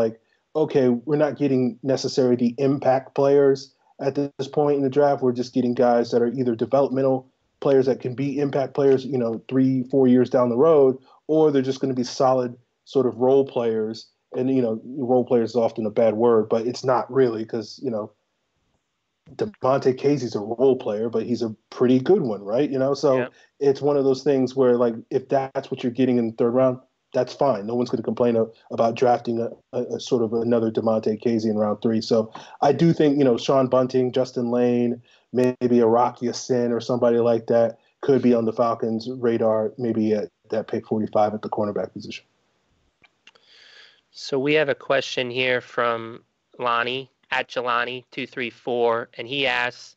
okay, we're not getting necessarily the impact players at this point in the draft. We're just getting guys that are either developmental players that can be impact players, 3-4 years down the road, or they're just going to be solid sort of role players. And, role players is often a bad word, but it's not really because, Devontae Casey's a role player, but he's a pretty good one, right? So yeah. It's one of those things where, if that's what you're getting in the third round, that's fine. No one's going to complain about drafting a sort of another Devontae Casey in round 3. So I do think, Sean Bunting, Justin Lane, maybe a Rocky Sin or somebody like that could be on the Falcons' radar, maybe at that pick 45 at the cornerback position. So we have a question here from Lonnie at Jelani234, and he asks,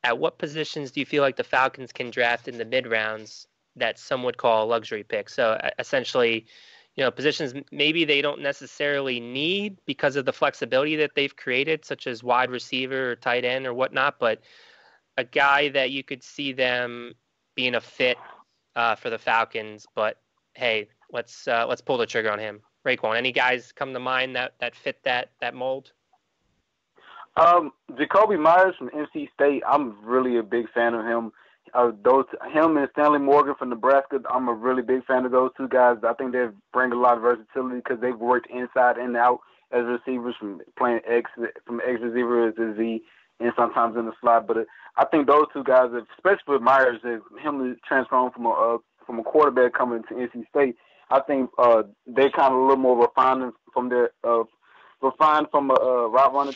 at what positions do you feel like the Falcons can draft in the mid-rounds that some would call luxury picks? So essentially, positions maybe they don't necessarily need because of the flexibility that they've created, such as wide receiver or tight end or whatnot, but a guy that you could see them being a fit for the Falcons, but hey, let's pull the trigger on him. Raekwon, any guys come to mind that fit that mold? Jacoby Myers from NC State, I'm really a big fan of him. Him and Stanley Morgan from Nebraska, I'm a really big fan of those two guys. I think they bring a lot of versatility because they've worked inside and out as receivers, from playing X receiver to Z, and sometimes in the slot. But I think those two guys, especially with Myers, him transferring from a quarterback coming to NC State, I think they're kind of a little more refined from their route running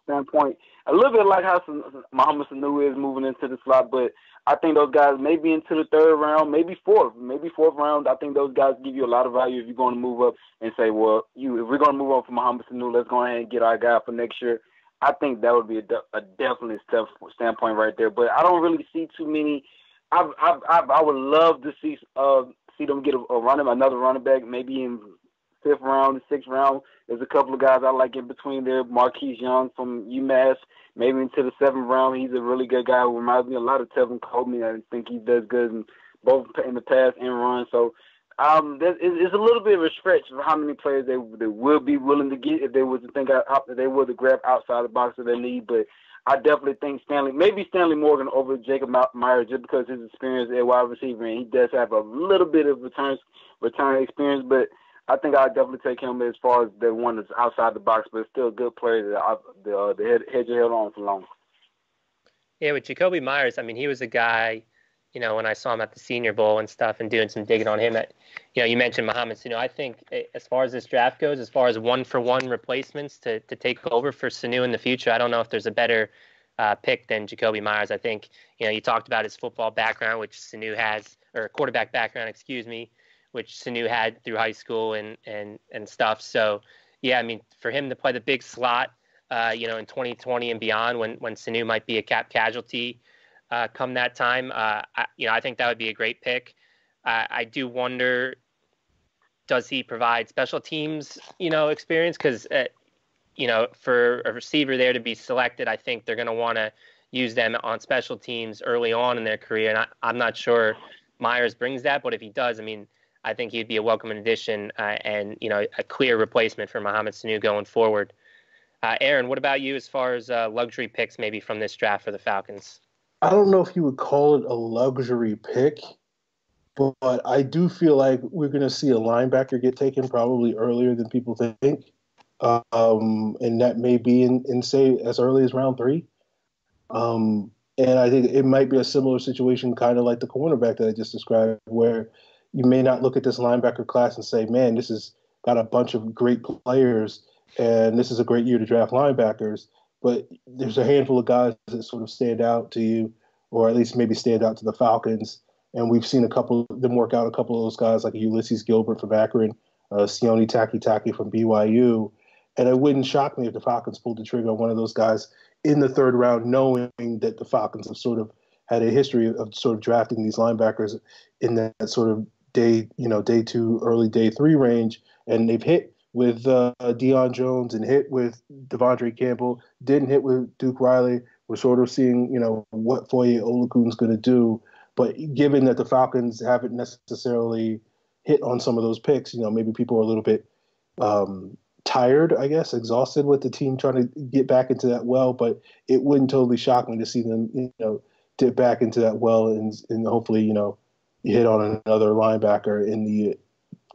standpoint. A little bit like how Mohamed Sanu is moving into the slot, but I think those guys maybe into the third round, maybe fourth round. I think those guys give you a lot of value if you're going to move up and say, well, if we're going to move up from Mohamed Sanu, let's go ahead and get our guy for next year. I think that would be a definite standpoint right there. But I don't really see too many. I would love to see them get another running back, maybe in 5th round, the 6th round. There's a couple of guys I like in between there. Marquise Young from UMass, maybe into the 7th round. He's a really good guy who reminds me a lot of Tevin Coleman. I think he does good in both in the pass and run. So it's a little bit of a stretch for how many players they will be willing to get if they were to think out, if they were to grab outside the box of their need. But I definitely think maybe Stanley Morgan over Jacob Myers just because his experience at wide receiver, and he does have a little bit of return experience. But I think I'd definitely take him as far as the one that's outside the box, but still a good player the hedge your head on for long. Yeah, with Jacoby Myers, I mean, he was a guy, when I saw him at the Senior Bowl and stuff and doing some digging on him, you mentioned Mohamed Sanu. I think as far as this draft goes, as far as one-for-one replacements to take over for Sanu in the future, I don't know if there's a better pick than Jacoby Myers. I think, you talked about his football background, which Sanu has, or quarterback background, which Sanu had through high school and stuff. So, yeah, I mean, for him to play the big slot, in 2020 and beyond when Sanu might be a cap casualty come that time, I think that would be a great pick. I do wonder, does he provide special teams, experience? Because, for a receiver there to be selected, I think they're going to want to use them on special teams early on in their career. And I'm not sure Myers brings that, but if he does, I mean, I think he'd be a welcome addition and, a clear replacement for Mohamed Sanu going forward. Aaron, what about you as far as luxury picks maybe from this draft for the Falcons? I don't know if you would call it a luxury pick, but I do feel like we're going to see a linebacker get taken probably earlier than people think. And that may be in say, as early as round 3. And I think it might be a similar situation, kind of like the cornerback that I just described, where you may not look at this linebacker class and say, man, this has got a bunch of great players, and this is a great year to draft linebackers. But there's a handful of guys that sort of stand out to you, or at least maybe stand out to the Falcons. And we've seen a couple of them work out, a couple of those guys like Ulysses Gilbert from Akron, Sione Takitaki from BYU. And it wouldn't shock me if the Falcons pulled the trigger on one of those guys in the 3rd round, knowing that the Falcons have sort of had a history of sort of drafting these linebackers in that sort of day 2, early day 3 range. And they've hit with Deion Jones and hit with Devondre Campbell, didn't hit with Duke Riley. We're sort of seeing, what Foye Oluokun's going to do. But given that the Falcons haven't necessarily hit on some of those picks, maybe people are a little bit tired, I guess, exhausted with the team trying to get back into that well. But it wouldn't totally shock me to see them, dip back into that well and hopefully, hit on another linebacker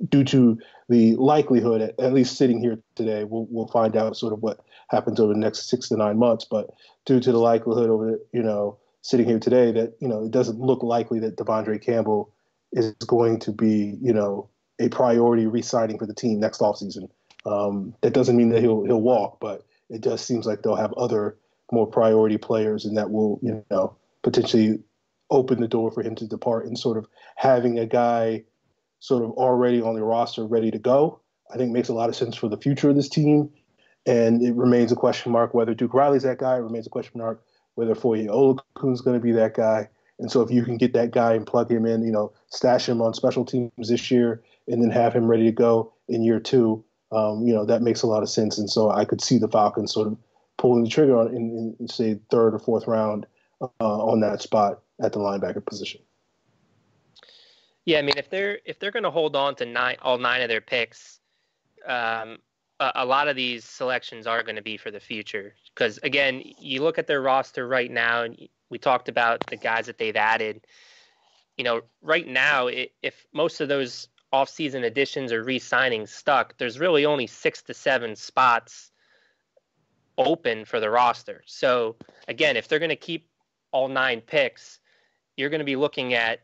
due to the likelihood, at least sitting here today, we'll find out sort of what happens over the next 6 to 9 months. But due to the likelihood over, sitting here today, that, it doesn't look likely that Devondre Campbell is going to be, a priority re-signing for the team next offseason. That doesn't mean that he'll walk, but it just seems like they'll have other more priority players, and that will, potentially open the door for him to depart. And sort of having a guy sort of already on the roster ready to go, I think makes a lot of sense for the future of this team. And it remains a question mark whether Duke Riley's that guy. It remains a question mark whether Foye Oluokun's going to be that guy. And so if you can get that guy and plug him in, stash him on special teams this year and then have him ready to go in year 2, that makes a lot of sense. And so I could see the Falcons sort of pulling the trigger on in say 3rd or 4th round on that spot at the linebacker position. Yeah, I mean, if they're going to hold on to all 9 of their picks, a lot of these selections are going to be for the future. Because again, you look at their roster right now, and we talked about the guys that they've added. Right now, if most of those offseason additions or re-signings stuck, there's really only 6 to 7 spots open for the roster. So again, if they're going to keep all 9 picks, you're going to be looking at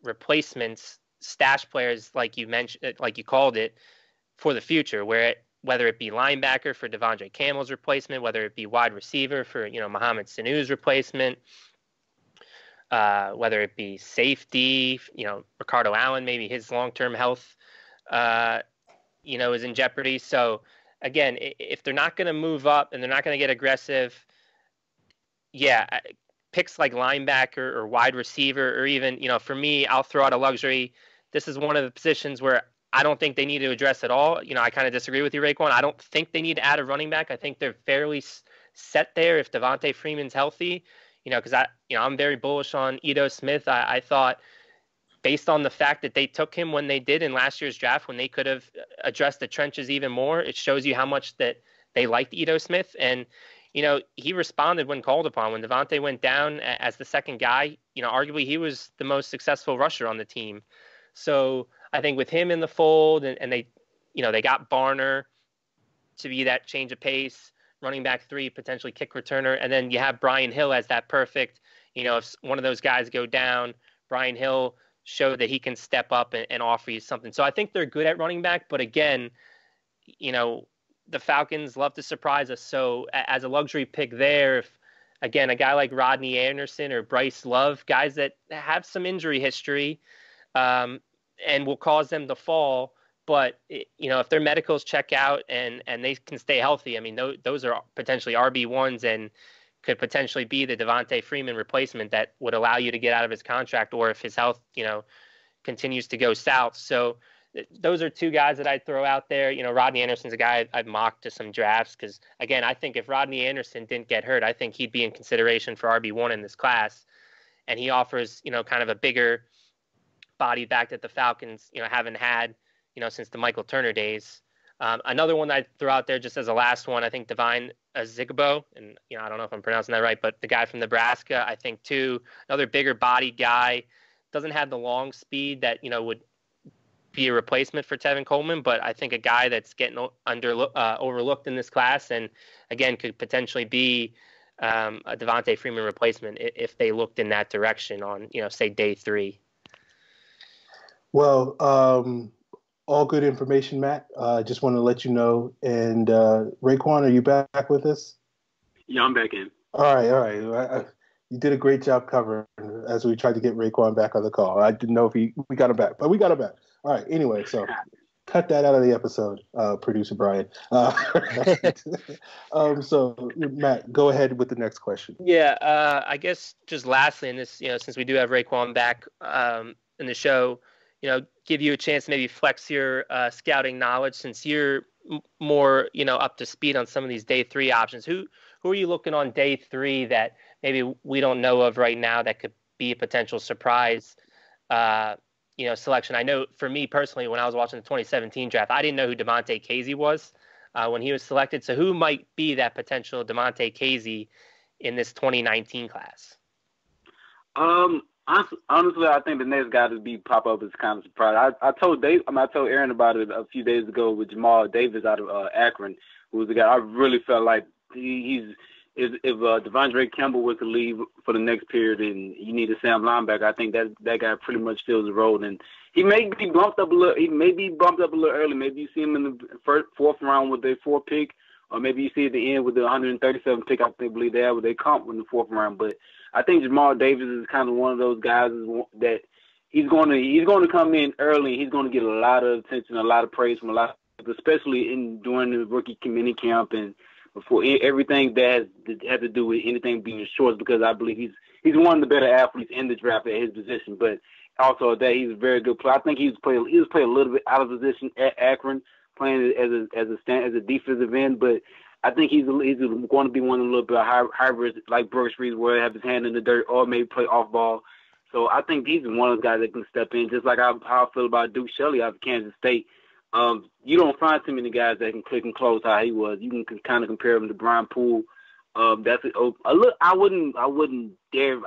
replacements, stash players, like you mentioned, like you called it, for the future, whether it be linebacker for Devondre Campbell's replacement, whether it be wide receiver for, Mohamed Sanu's replacement, whether it be safety, Ricardo Allen, maybe his long-term health, is in jeopardy. So again, if they're not going to move up and they're not going to get aggressive, picks like linebacker or wide receiver, or even, for me, I'll throw out a luxury. This is one of the positions where I don't think they need to address at all. I kind of disagree with you, Raekwon. I don't think they need to add a running back. I think they're fairly set there if Devontae Freeman's healthy. Because I'm very bullish on Ito Smith. I thought, based on the fact that they took him when they did in last year's draft, when they could have addressed the trenches even more, it shows you how much that they liked Ito Smith. And, he responded when called upon. When Devontae went down as the second guy, arguably he was the most successful rusher on the team. So I think with him in the fold and they, they got Barner to be that change of pace, running back 3, potentially kick returner. And then you have Brian Hill as that perfect, if one of those guys go down, Brian Hill showed that he can step up and offer you something. So I think they're good at running back. But again, the Falcons love to surprise us. So as a luxury pick there, if, again, a guy like Rodney Anderson or Bryce Love, guys that have some injury history and will cause them to fall, but, if their medicals check out and they can stay healthy, I mean, those are potentially RB1s and could potentially be the Devontae Freeman replacement that would allow you to get out of his contract, or if his health, continues to go south. So those are 2 guys that I'd throw out there. Rodney Anderson's a guy I've mocked to some drafts because, again, I think if Rodney Anderson didn't get hurt, I think he'd be in consideration for RB1 in this class. And he offers, kind of a bigger body back that the Falcons, haven't had, since the Michael Turner days. Another one I'd throw out there just as a last one, I think Divine Zigabo, and I don't know if I'm pronouncing that right, but the guy from Nebraska, I think too, another bigger body guy, doesn't have the long speed that would be a replacement for Tevin Coleman, but I think a guy that's getting overlooked in this class, and again could potentially be a Devontae Freeman replacement if they looked in that direction on say day 3. Well, all good information, Matt. Just want to let you know. And Raekwon, are you back with us? Yeah, I'm back in. All right. You did a great job covering as we tried to get Raekwon back on the call. I didn't know if we got him back, but we got him back. All right. Anyway, so cut that out of the episode, producer Brian. So Matt, go ahead with the next question. Yeah. I guess just lastly in this, since we do have Raekwon back in the show, give you a chance to maybe flex your scouting knowledge since you're more, up to speed on some of these day 3 options. Who are you looking on day 3 that maybe we don't know of right now that could be a potential surprise, selection? I know for me personally, when I was watching the 2017 draft, I didn't know who Damontae Kazee was when he was selected. So who might be that potential Damontae Kazee in this 2019 class? Honestly, I think the next guy to pop up is kind of surprised. I told Aaron about it a few days ago with Jamal Davis out of Akron, who was the guy I really felt like if Devondre Campbell was to leave for the next period and you need a Sam linebacker, I think that guy pretty much fills the role. And he may be bumped up a little. He may be bumped up a little early. Maybe you see him in the fourth round with their 4th pick, or maybe you see at the end with the 137 pick. I believe they have with their comp in the 4th round. But I think Jamal Davis is kind of one of those guys that he's going to come in early. And he's going to get a lot of attention, a lot of praise from a lot of people, especially during the rookie mini camp and before everything that has to do with anything being shorts, because I believe he's one of the better athletes in the draft at his position. But also that he's a very good player. I think he was playing a little bit out of position at Akron, playing as a defensive end, but I think he's going to be one of the little bit of hybrids like Brooks Reed, where he have his hand in the dirt or maybe play off ball. So I think he's one of those guys that can step in, just like how I feel about Duke Shelley out of Kansas State. You don't find too many guys that can click and close how he was. You can kind of compare him to Brian Poole. That's a look. I wouldn't dare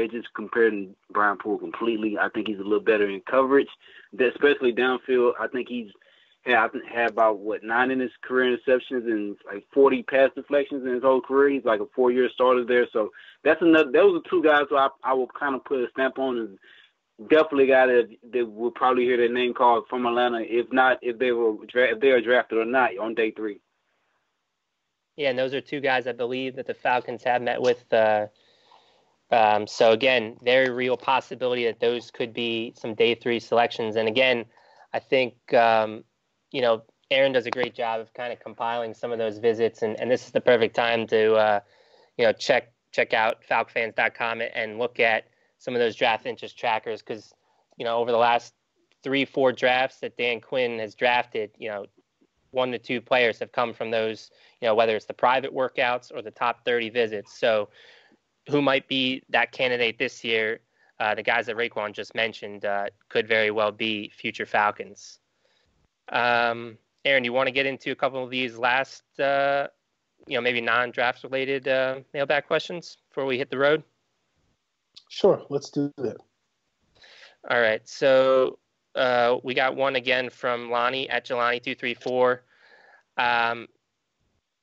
just compare him to Brian Poole completely. I think he's a little better in coverage, especially downfield. I think he's had about 9 in his career interceptions and like 40 pass deflections in his whole career. He's like a 4-year starter there. So that's another. Those are 2 guys who I will kind of put a stamp on, and definitely a guy that will probably hear their name called from Atlanta, if they are drafted or not on day 3. Yeah, and those are 2 guys I believe that the Falcons have met with. So again, very real possibility that those could be some day 3 selections. And again, I think Aaron does a great job of kind of compiling some of those visits, and this is the perfect time to check out falcfans.com and look at some of those draft interest trackers, because over the last 3-4 drafts that Dan Quinn has drafted, 1 to 2 players have come from those, whether it's the private workouts or the top 30 visits. So who might be that candidate this year? The guys that Raekwon just mentioned could very well be future Falcons. Aaron, do you want to get into a couple of these last, maybe non-draft related mailbag questions before we hit the road? Sure, let's do that. All right, so we got one again from Lonnie at Jelani234.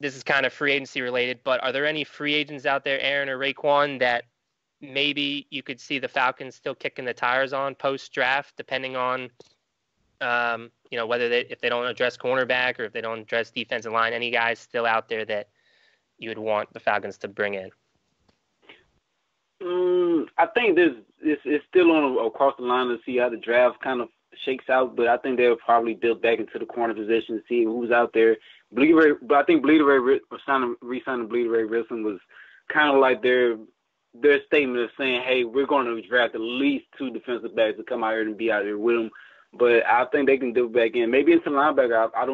This is kind of free agency related, but are there any free agents out there, Aaron or Raekwon, that maybe you could see the Falcons still kicking the tires on post-draft, depending on, whether if they don't address cornerback or if they don't address defensive line? Any guys still out there that you would want the Falcons to bring in? I think it's still on across the line to see how the draft kind of shakes out, but I think they'll probably build back into the corner position to see who's out there. But I think re-signing Bleeder Ray Wilson was kind of like their statement of saying, hey, we're going to draft at least 2 defensive backs to come out here and be out there with them. But I think they can do back in. Maybe it's a linebacker. I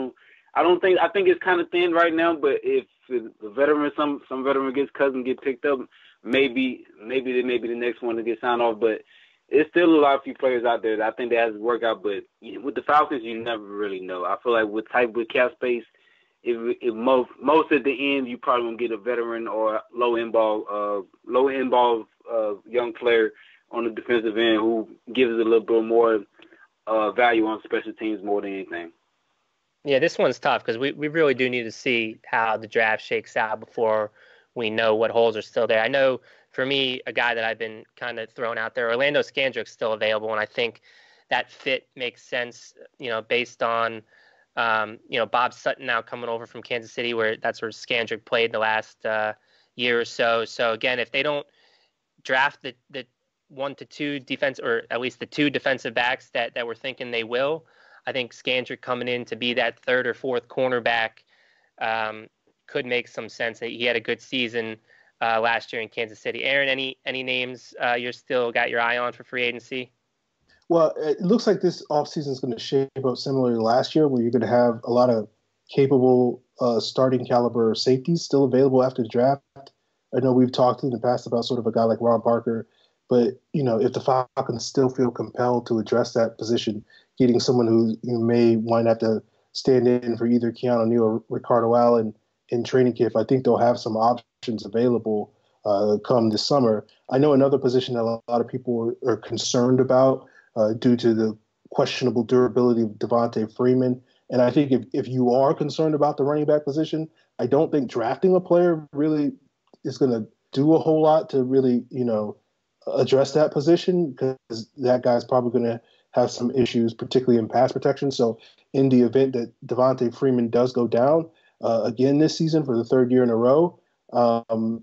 think it's kind of thin right now, but if the veteran, some veteran gets cut and get picked up, maybe the next one to get signed off. But it's still a few players out there that I think that has to work out. But with the Falcons, you never really know. I feel like with cap space, if most at the end, you probably won't get a veteran or low end ball young player on the defensive end who gives it a little bit more value on special teams more than anything. Yeah, this one's tough because we really do need to see how the draft shakes out before we know what holes are still there. I know for me, a guy that I've been kind of throwing out there, Orlando Scandrick's still available, and I think that fit makes sense, based on, Bob Sutton now coming over from Kansas City, that's where Scandrick played the last year or so. So again, if they don't draft the 1 to 2 defense, or at least the 2 defensive backs that we're thinking they will, I think Scandrick coming in to be that 3rd or 4th cornerback could make some sense. He had a good season last year in Kansas City. Aaron, any names you're still got your eye on for free agency? Well, it looks like this offseason is going to shape up similar to last year, where you're going to have a lot of capable starting caliber safeties still available after the draft. I know we've talked in the past about sort of a guy like Ron Parker, but if the Falcons still feel compelled to address that position, getting someone who may wind up to stand in for either Keanu Neal or Ricardo Allen in training camp, I think they'll have some options available come this summer. I know another position that a lot of people are concerned about due to the questionable durability of Devontae Freeman. And I think if you are concerned about the running back position, I don't think drafting a player really is going to do a whole lot to really, address that position, because that guy's probably going to have some issues, particularly in pass protection. So in the event that Devontae Freeman does go down again this season for the 3rd year in a row,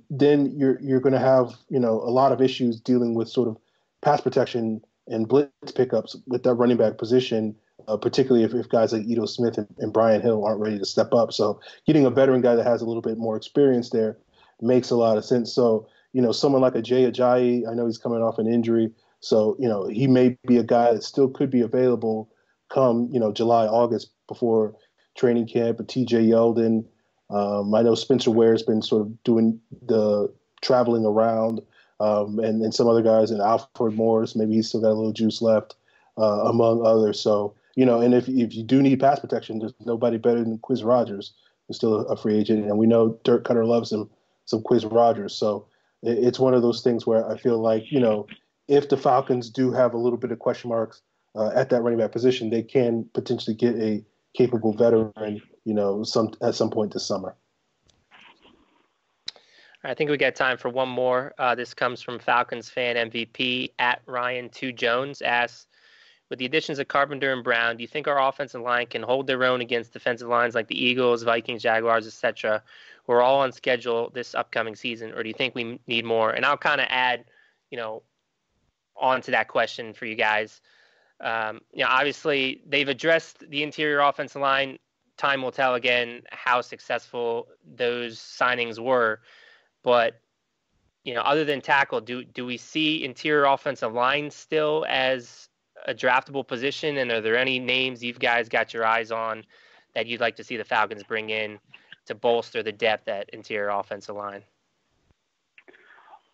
then you're going to have, a lot of issues dealing with sort of pass protection and blitz pickups with that running back position, particularly if guys like Ito Smith and Brian Hill aren't ready to step up. So getting a veteran guy that has a little bit more experience there makes a lot of sense. So, someone like a Jay Ajayi, I know he's coming off an injury. So, he may be a guy that still could be available come, July, August before training camp. But TJ Yeldon, I know Spencer Ware's been sort of doing the traveling around, and some other guys, and Alfred Morris, maybe he's still got a little juice left, among others. So, and if you do need pass protection, there's nobody better than Quiz Rogers, who's still a free agent. And we know Dirk Cutter loves him, some Quiz Rogers. So it's one of those things where I feel like, if the Falcons do have a little bit of question marks at that running back position, they can potentially get a capable veteran, at some point this summer. I think we got time for one more. This comes from Falcons fan MVP at Ryan2Jones. Asks, with the additions of Carpenter and Brown, do you think our offensive line can hold their own against defensive lines like the Eagles, Vikings, Jaguars, etc., who are all on schedule this upcoming season, or do you think we need more? And I'll kind of add, on to that question for you guys. Obviously they've addressed the interior offensive line. Time will tell again how successful those signings were. But, other than tackle, do we see interior offensive line still as a draftable position? And are there any names you guys got your eyes on that you'd like to see the Falcons bring in to bolster the depth at interior offensive line?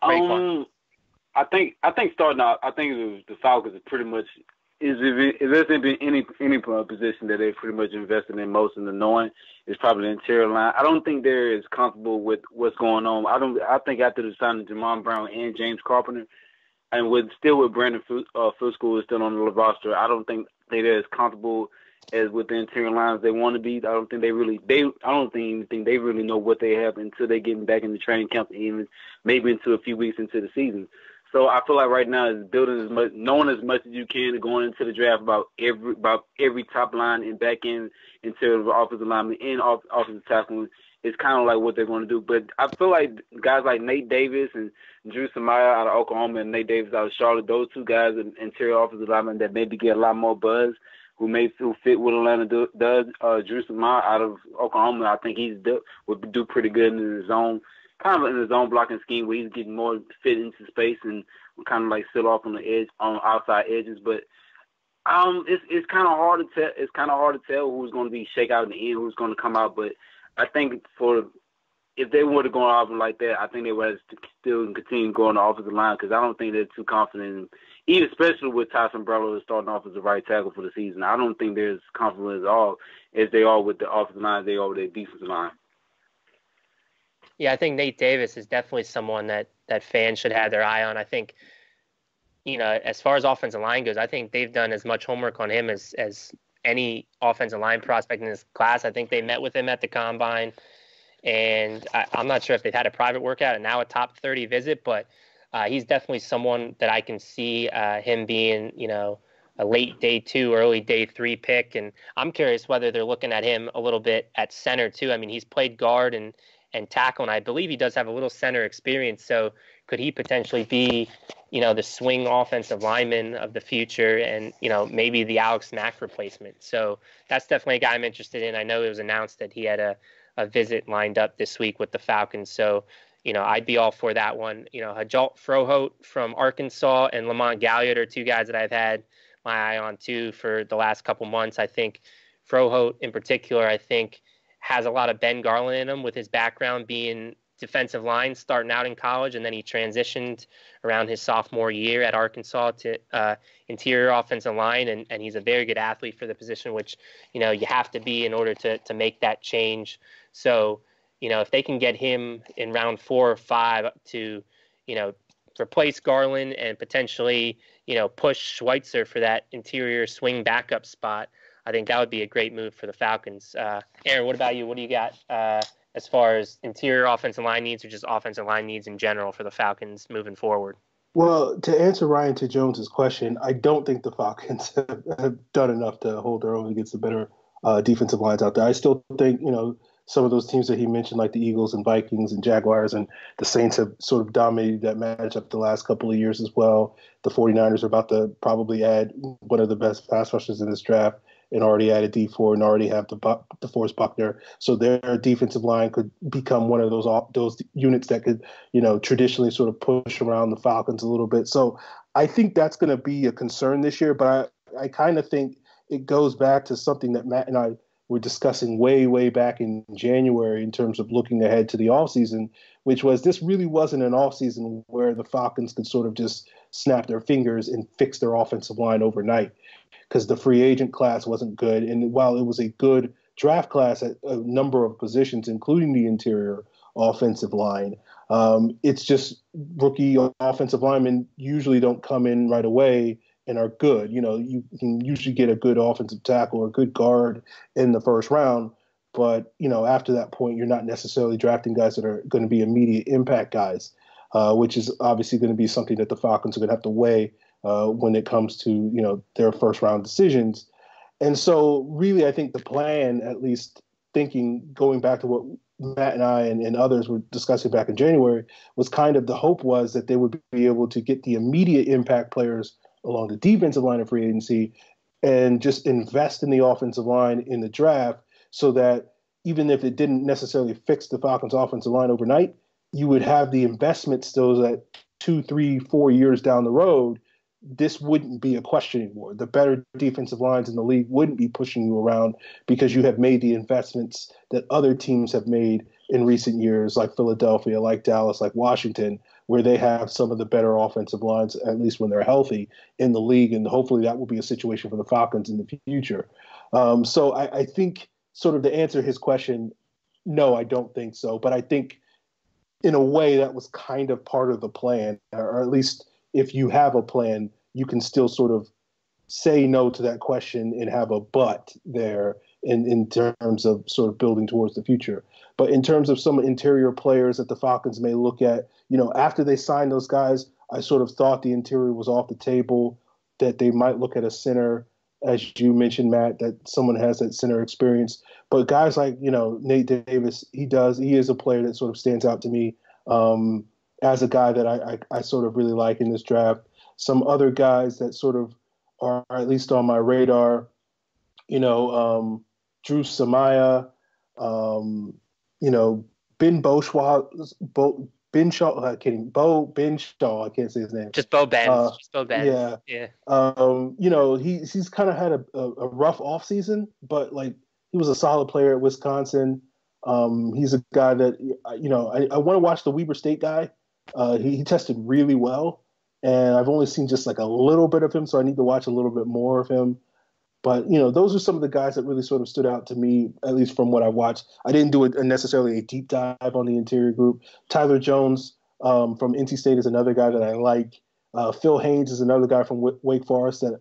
I think starting out, I think the Falcons are pretty much if there's been any position that they pretty much invested in most in the knowing, it's probably the interior line. I don't think they're as comfortable with what's going on. I think after the signing of Jamon Brown and James Carpenter, and with Brandon Fusco is still on the roster, I don't think they're as comfortable as with the interior lines they want to be. I don't think they really know what they have until they get back in the training camp, even maybe into a few weeks into the season. So I feel like right now is building knowing as much as you can going into the draft about every top line and back end interior offensive lineman and offensive tackle is kind of like what they're going to do. But I feel like guys like Nate Davis and Drew Samaya out of Oklahoma and Nate Davis out of Charlotte, those two guys, interior offensive linemen that maybe get a lot more buzz, who fit what Atlanta does. Drew Samaya out of Oklahoma, I think would do pretty good in his zone, kind of in his zone blocking scheme where he's getting more fit into space and kind of like sit off on the edge, on outside edges. But it's kind of hard to tell. It's kind of hard to tell who's going to be shake out in the end, who's going to come out. But I think if they were to go off like that, I think they would still continue going to offensive line because I don't think they're too confident, even especially with Tyson Burrow starting off as the right tackle for the season. I don't think they're as confident at all as they are with the offensive line as they are with their defensive line. Yeah, I think Nate Davis is definitely someone that fans should have their eye on. I think, as far as offensive line goes, I think they've done as much homework on him as any offensive line prospect in this class. I think they met with him at the Combine, and I'm not sure if they've had a private workout and now a top 30 visit, but he's definitely someone that I can see him being, a late day 2, early day 3 pick. And I'm curious whether they're looking at him a little bit at center too. I mean, he's played guard and tackle, and I believe he does have a little center experience. So could he potentially be, the swing offensive lineman of the future and, maybe the Alex Mack replacement? So that's definitely a guy I'm interested in. I know it was announced that he had a visit lined up this week with the Falcons. So, I'd be all for that one. Hajalt Froholt from Arkansas and Lamont Galliard are two guys that I've had my eye on too for the last couple months. I think Froholt in particular, has a lot of Ben Garland in him with his background being defensive line starting out in college, and then he transitioned around his sophomore year at Arkansas to interior offensive line, and he's a very good athlete for the position, which you have to be in order to make that change. So if they can get him in round 4 or 5 to replace Garland and potentially push Schweitzer for that interior swing backup spot, I think that would be a great move for the Falcons. Aaron, what about you? What do you got as far as interior offensive line needs or just offensive line needs in general for the Falcons moving forward? Well, to answer Ryan T. Jones's question, I don't think the Falcons have done enough to hold their own against the better defensive lines out there. I still think, some of those teams that he mentioned, like the Eagles and Vikings and Jaguars and the Saints, have sort of dominated that matchup the last couple of years as well. The 49ers are about to probably add one of the best pass rushers in this draft and already added D4 and already have DeForest Buckner. So their defensive line could become one of those units that could, traditionally sort of push around the Falcons a little bit. So I think that's going to be a concern this year, but I kind of think it goes back to something that Matt and I were discussing way, way back in January in terms of looking ahead to the offseason, which was this really wasn't an offseason where the Falcons could sort of just snap their fingers and fix their offensive line overnight because the free agent class wasn't good. And while it was a good draft class at a number of positions, including the interior offensive line, it's just rookie offensive linemen usually don't come in right away and are good. You can usually get a good offensive tackle or a good guard in the first round. But, after that point, you're not necessarily drafting guys that are going to be immediate impact guys, which is obviously going to be something that the Falcons are going to have to weigh when it comes to, their first round decisions. And so really, I think the plan, at least going back to what Matt and I and others were discussing back in January, was kind of the hope was that they would be able to get the immediate impact players along the defensive line of free agency and just invest in the offensive line in the draft so that even if it didn't necessarily fix the Falcons offensive line overnight, you would have the investment still that 2, 3, 4 years down the road, this wouldn't be a question anymore. The better defensive lines in the league wouldn't be pushing you around because you have made the investments that other teams have made in recent years, like Philadelphia, like Dallas, like Washington, where they have some of the better offensive lines, at least when they're healthy, in the league. And hopefully that will be a situation for the Falcons in the future. So I think sort of to answer his question, no, I don't think so. But I think in a way that was kind of part of the plan, or at least if you have a plan, you can still sort of say no to that question and have a but there in terms of sort of building towards the future. But in terms of some interior players that the Falcons may look at, after they signed those guys, I sort of thought the interior was off the table, that they might look at a center, as you mentioned, Matt, that someone has that center experience. But guys like, Nate Davis, he is a player that sort of stands out to me as a guy that I sort of really like in this draft. Some other guys that sort of are at least on my radar, Drew Samaya, Ben Benshaw, I can't say his name. Just Bo Benz. Yeah. He's kind of had a rough offseason, but like he was a solid player at Wisconsin. He's a guy that, I want to watch the Weber State guy. He tested really well, and I've only seen just like a little bit of him, so I need to watch a little bit more of him. But, those are some of the guys that really sort of stood out to me, at least from what I watched. I didn't do necessarily a deep dive on the interior group. Tyler Jones from NC State is another guy that I like. Phil Haynes is another guy from Wake Forest that,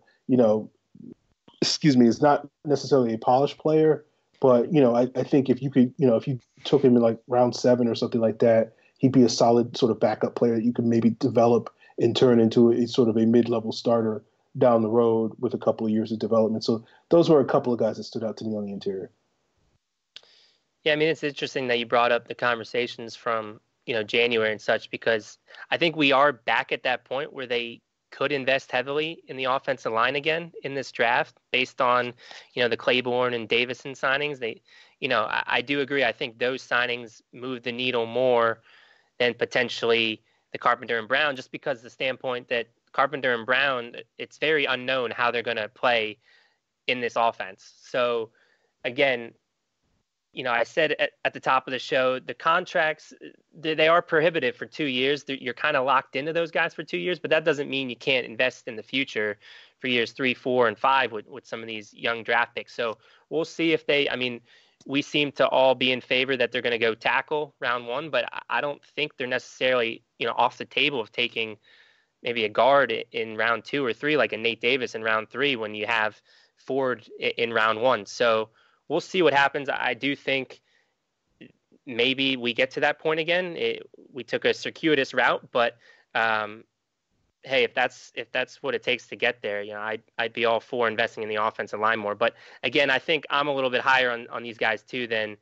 is not necessarily a polished player. But, I think if you could, if you took him in like round 7 or something like that, he'd be a solid sort of backup player that you could maybe develop and turn into a sort of a mid-level starter down the road with a couple of years of development. So those were a couple of guys that stood out to me on the interior. Yeah, I mean, it's interesting that you brought up the conversations from, January and such, because I think we are back at that point where they could invest heavily in the offensive line again in this draft based on, the Claiborne and Davison signings. I do agree. I think those signings move the needle more than potentially the Carpenter and Brown, just because the standpoint that Carpenter and Brown, it's very unknown how they're going to play in this offense. So, again, I said at the top of the show, the contracts, they are prohibitive for 2 years. You're kind of locked into those guys for 2 years, but that doesn't mean you can't invest in the future for years 3, 4, and 5 with some of these young draft picks. So we'll see if we seem to all be in favor that they're going to go tackle round 1, but I don't think they're necessarily, off the table of taking maybe a guard in round 2 or 3, like a Nate Davis in round 3 when you have Ford in round 1. So we'll see what happens. I do think maybe we get to that point again. We took a circuitous route, but hey, if that's what it takes to get there, I'd be all for investing in the offensive line more. But again, I think I'm a little bit higher on these guys too than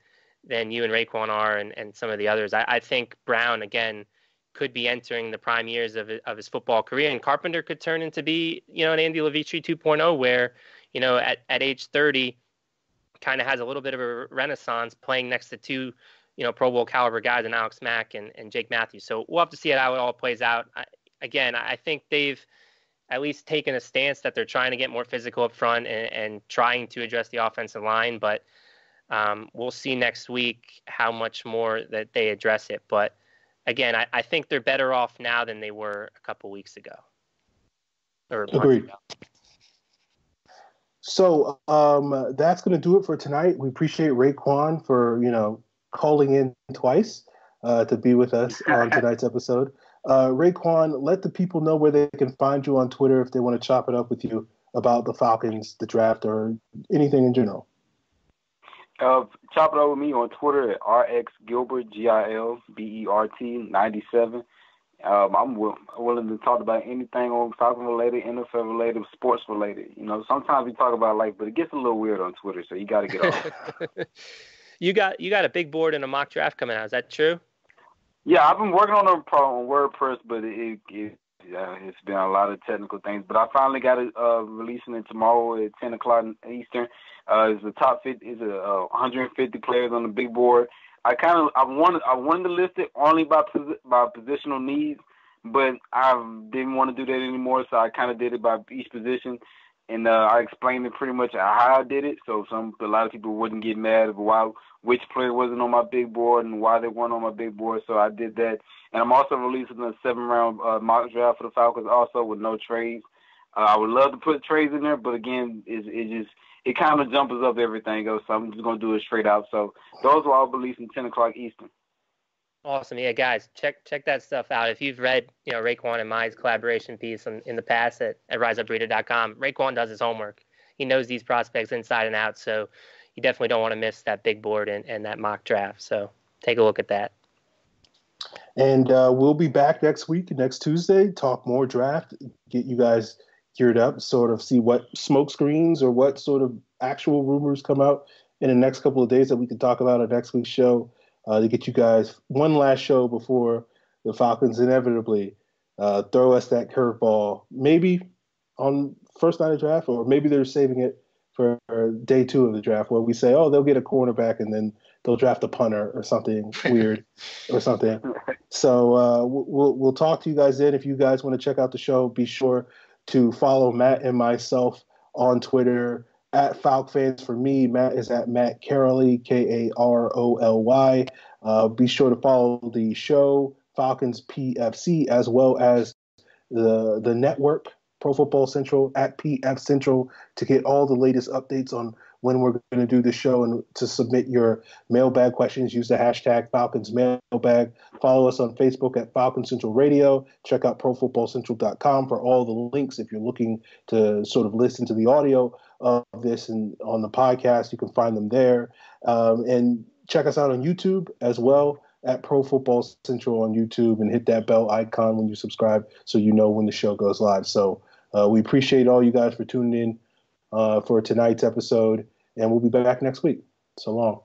you and Raekwon are and some of the others. I think Brown, again, could be entering the prime years of his football career, and Carpenter could turn into be, an Andy Levitre 2.0 where, at age 30, kind of has a little bit of a renaissance playing next to 2, Pro Bowl caliber guys in Alex Mack and Jake Matthews. So we'll have to see how it all plays out. I think they've at least taken a stance that they're trying to get more physical up front and trying to address the offensive line, but we'll see next week how much more that they address it. But again, I think they're better off now than they were a couple weeks ago. Agreed. So that's going to do it for tonight. We appreciate Raekwon for, calling in twice to be with us on tonight's episode. Raekwon, let the people know where they can find you on Twitter if they want to chop it up with you about the Falcons, the draft, or anything in general. Chop it up with me on Twitter at RxGilbert, GILBERT 97. I'm willing to talk about anything on Falcon related, NFL related, sports related. Sometimes we talk about life, but it gets a little weird on Twitter, so you got to get off. You got a big board and a mock draft coming out. Is that true? Yeah, I've been working on WordPress, but it's been a lot of technical things. But I finally got it releasing it tomorrow at 10 o'clock Eastern. It's the top 50. It's 150 players on the big board. I wanted to list it only by positional needs, but I didn't want to do that anymore, so I kind of did it by each position. And I explained it pretty much how I did it, so a lot of people wouldn't get mad about which player wasn't on my big board and why they weren't on my big board. So I did that, and I'm also releasing a 7-round mock draft for the Falcons, also with no trades. I would love to put trades in there, but again, it kind of jumps up everything else. So I'm just gonna do it straight out. So those will all be releasing 10 o'clock Eastern. Awesome. Yeah, guys, check that stuff out. If you've read, Raekwon and my collaboration piece in the past at riseupreader.com, Raekwon does his homework. He knows these prospects inside and out, so you definitely don't want to miss that big board and that mock draft. So take a look at that. And we'll be back next Tuesday, talk more draft, get you guys geared up, sort of see what smoke screens or what sort of actual rumors come out in the next couple of days that we can talk about at next week's show. To get you guys one last show before the Falcons inevitably throw us that curveball, maybe on first night of draft, or maybe they're saving it for day 2 of the draft, where we say, oh, they'll get a cornerback and then they'll draft a punter or something weird or something. So we'll talk to you guys then. If you guys want to check out the show, be sure to follow Matt and myself on Twitter at FalcFans. For me, Matt is at Matt Caroly, Karoly. Be sure to follow the show, Falcons PFC, as well as the network, Pro Football Central, at PF Central, to get all the latest updates on when we're going to do the show. And to submit your mailbag questions, use the hashtag Falcons Mailbag. Follow us on Facebook at Falcon Central Radio. Check out ProFootballCentral.com for all the links if you're looking to sort of listen to the audio of this, and on the podcast, you can find them there. And check us out on YouTube as well, at Pro Football Central on YouTube, and hit that bell icon when you subscribe so you know when the show goes live. So we appreciate all you guys for tuning in for tonight's episode, and we'll be back next week. So long.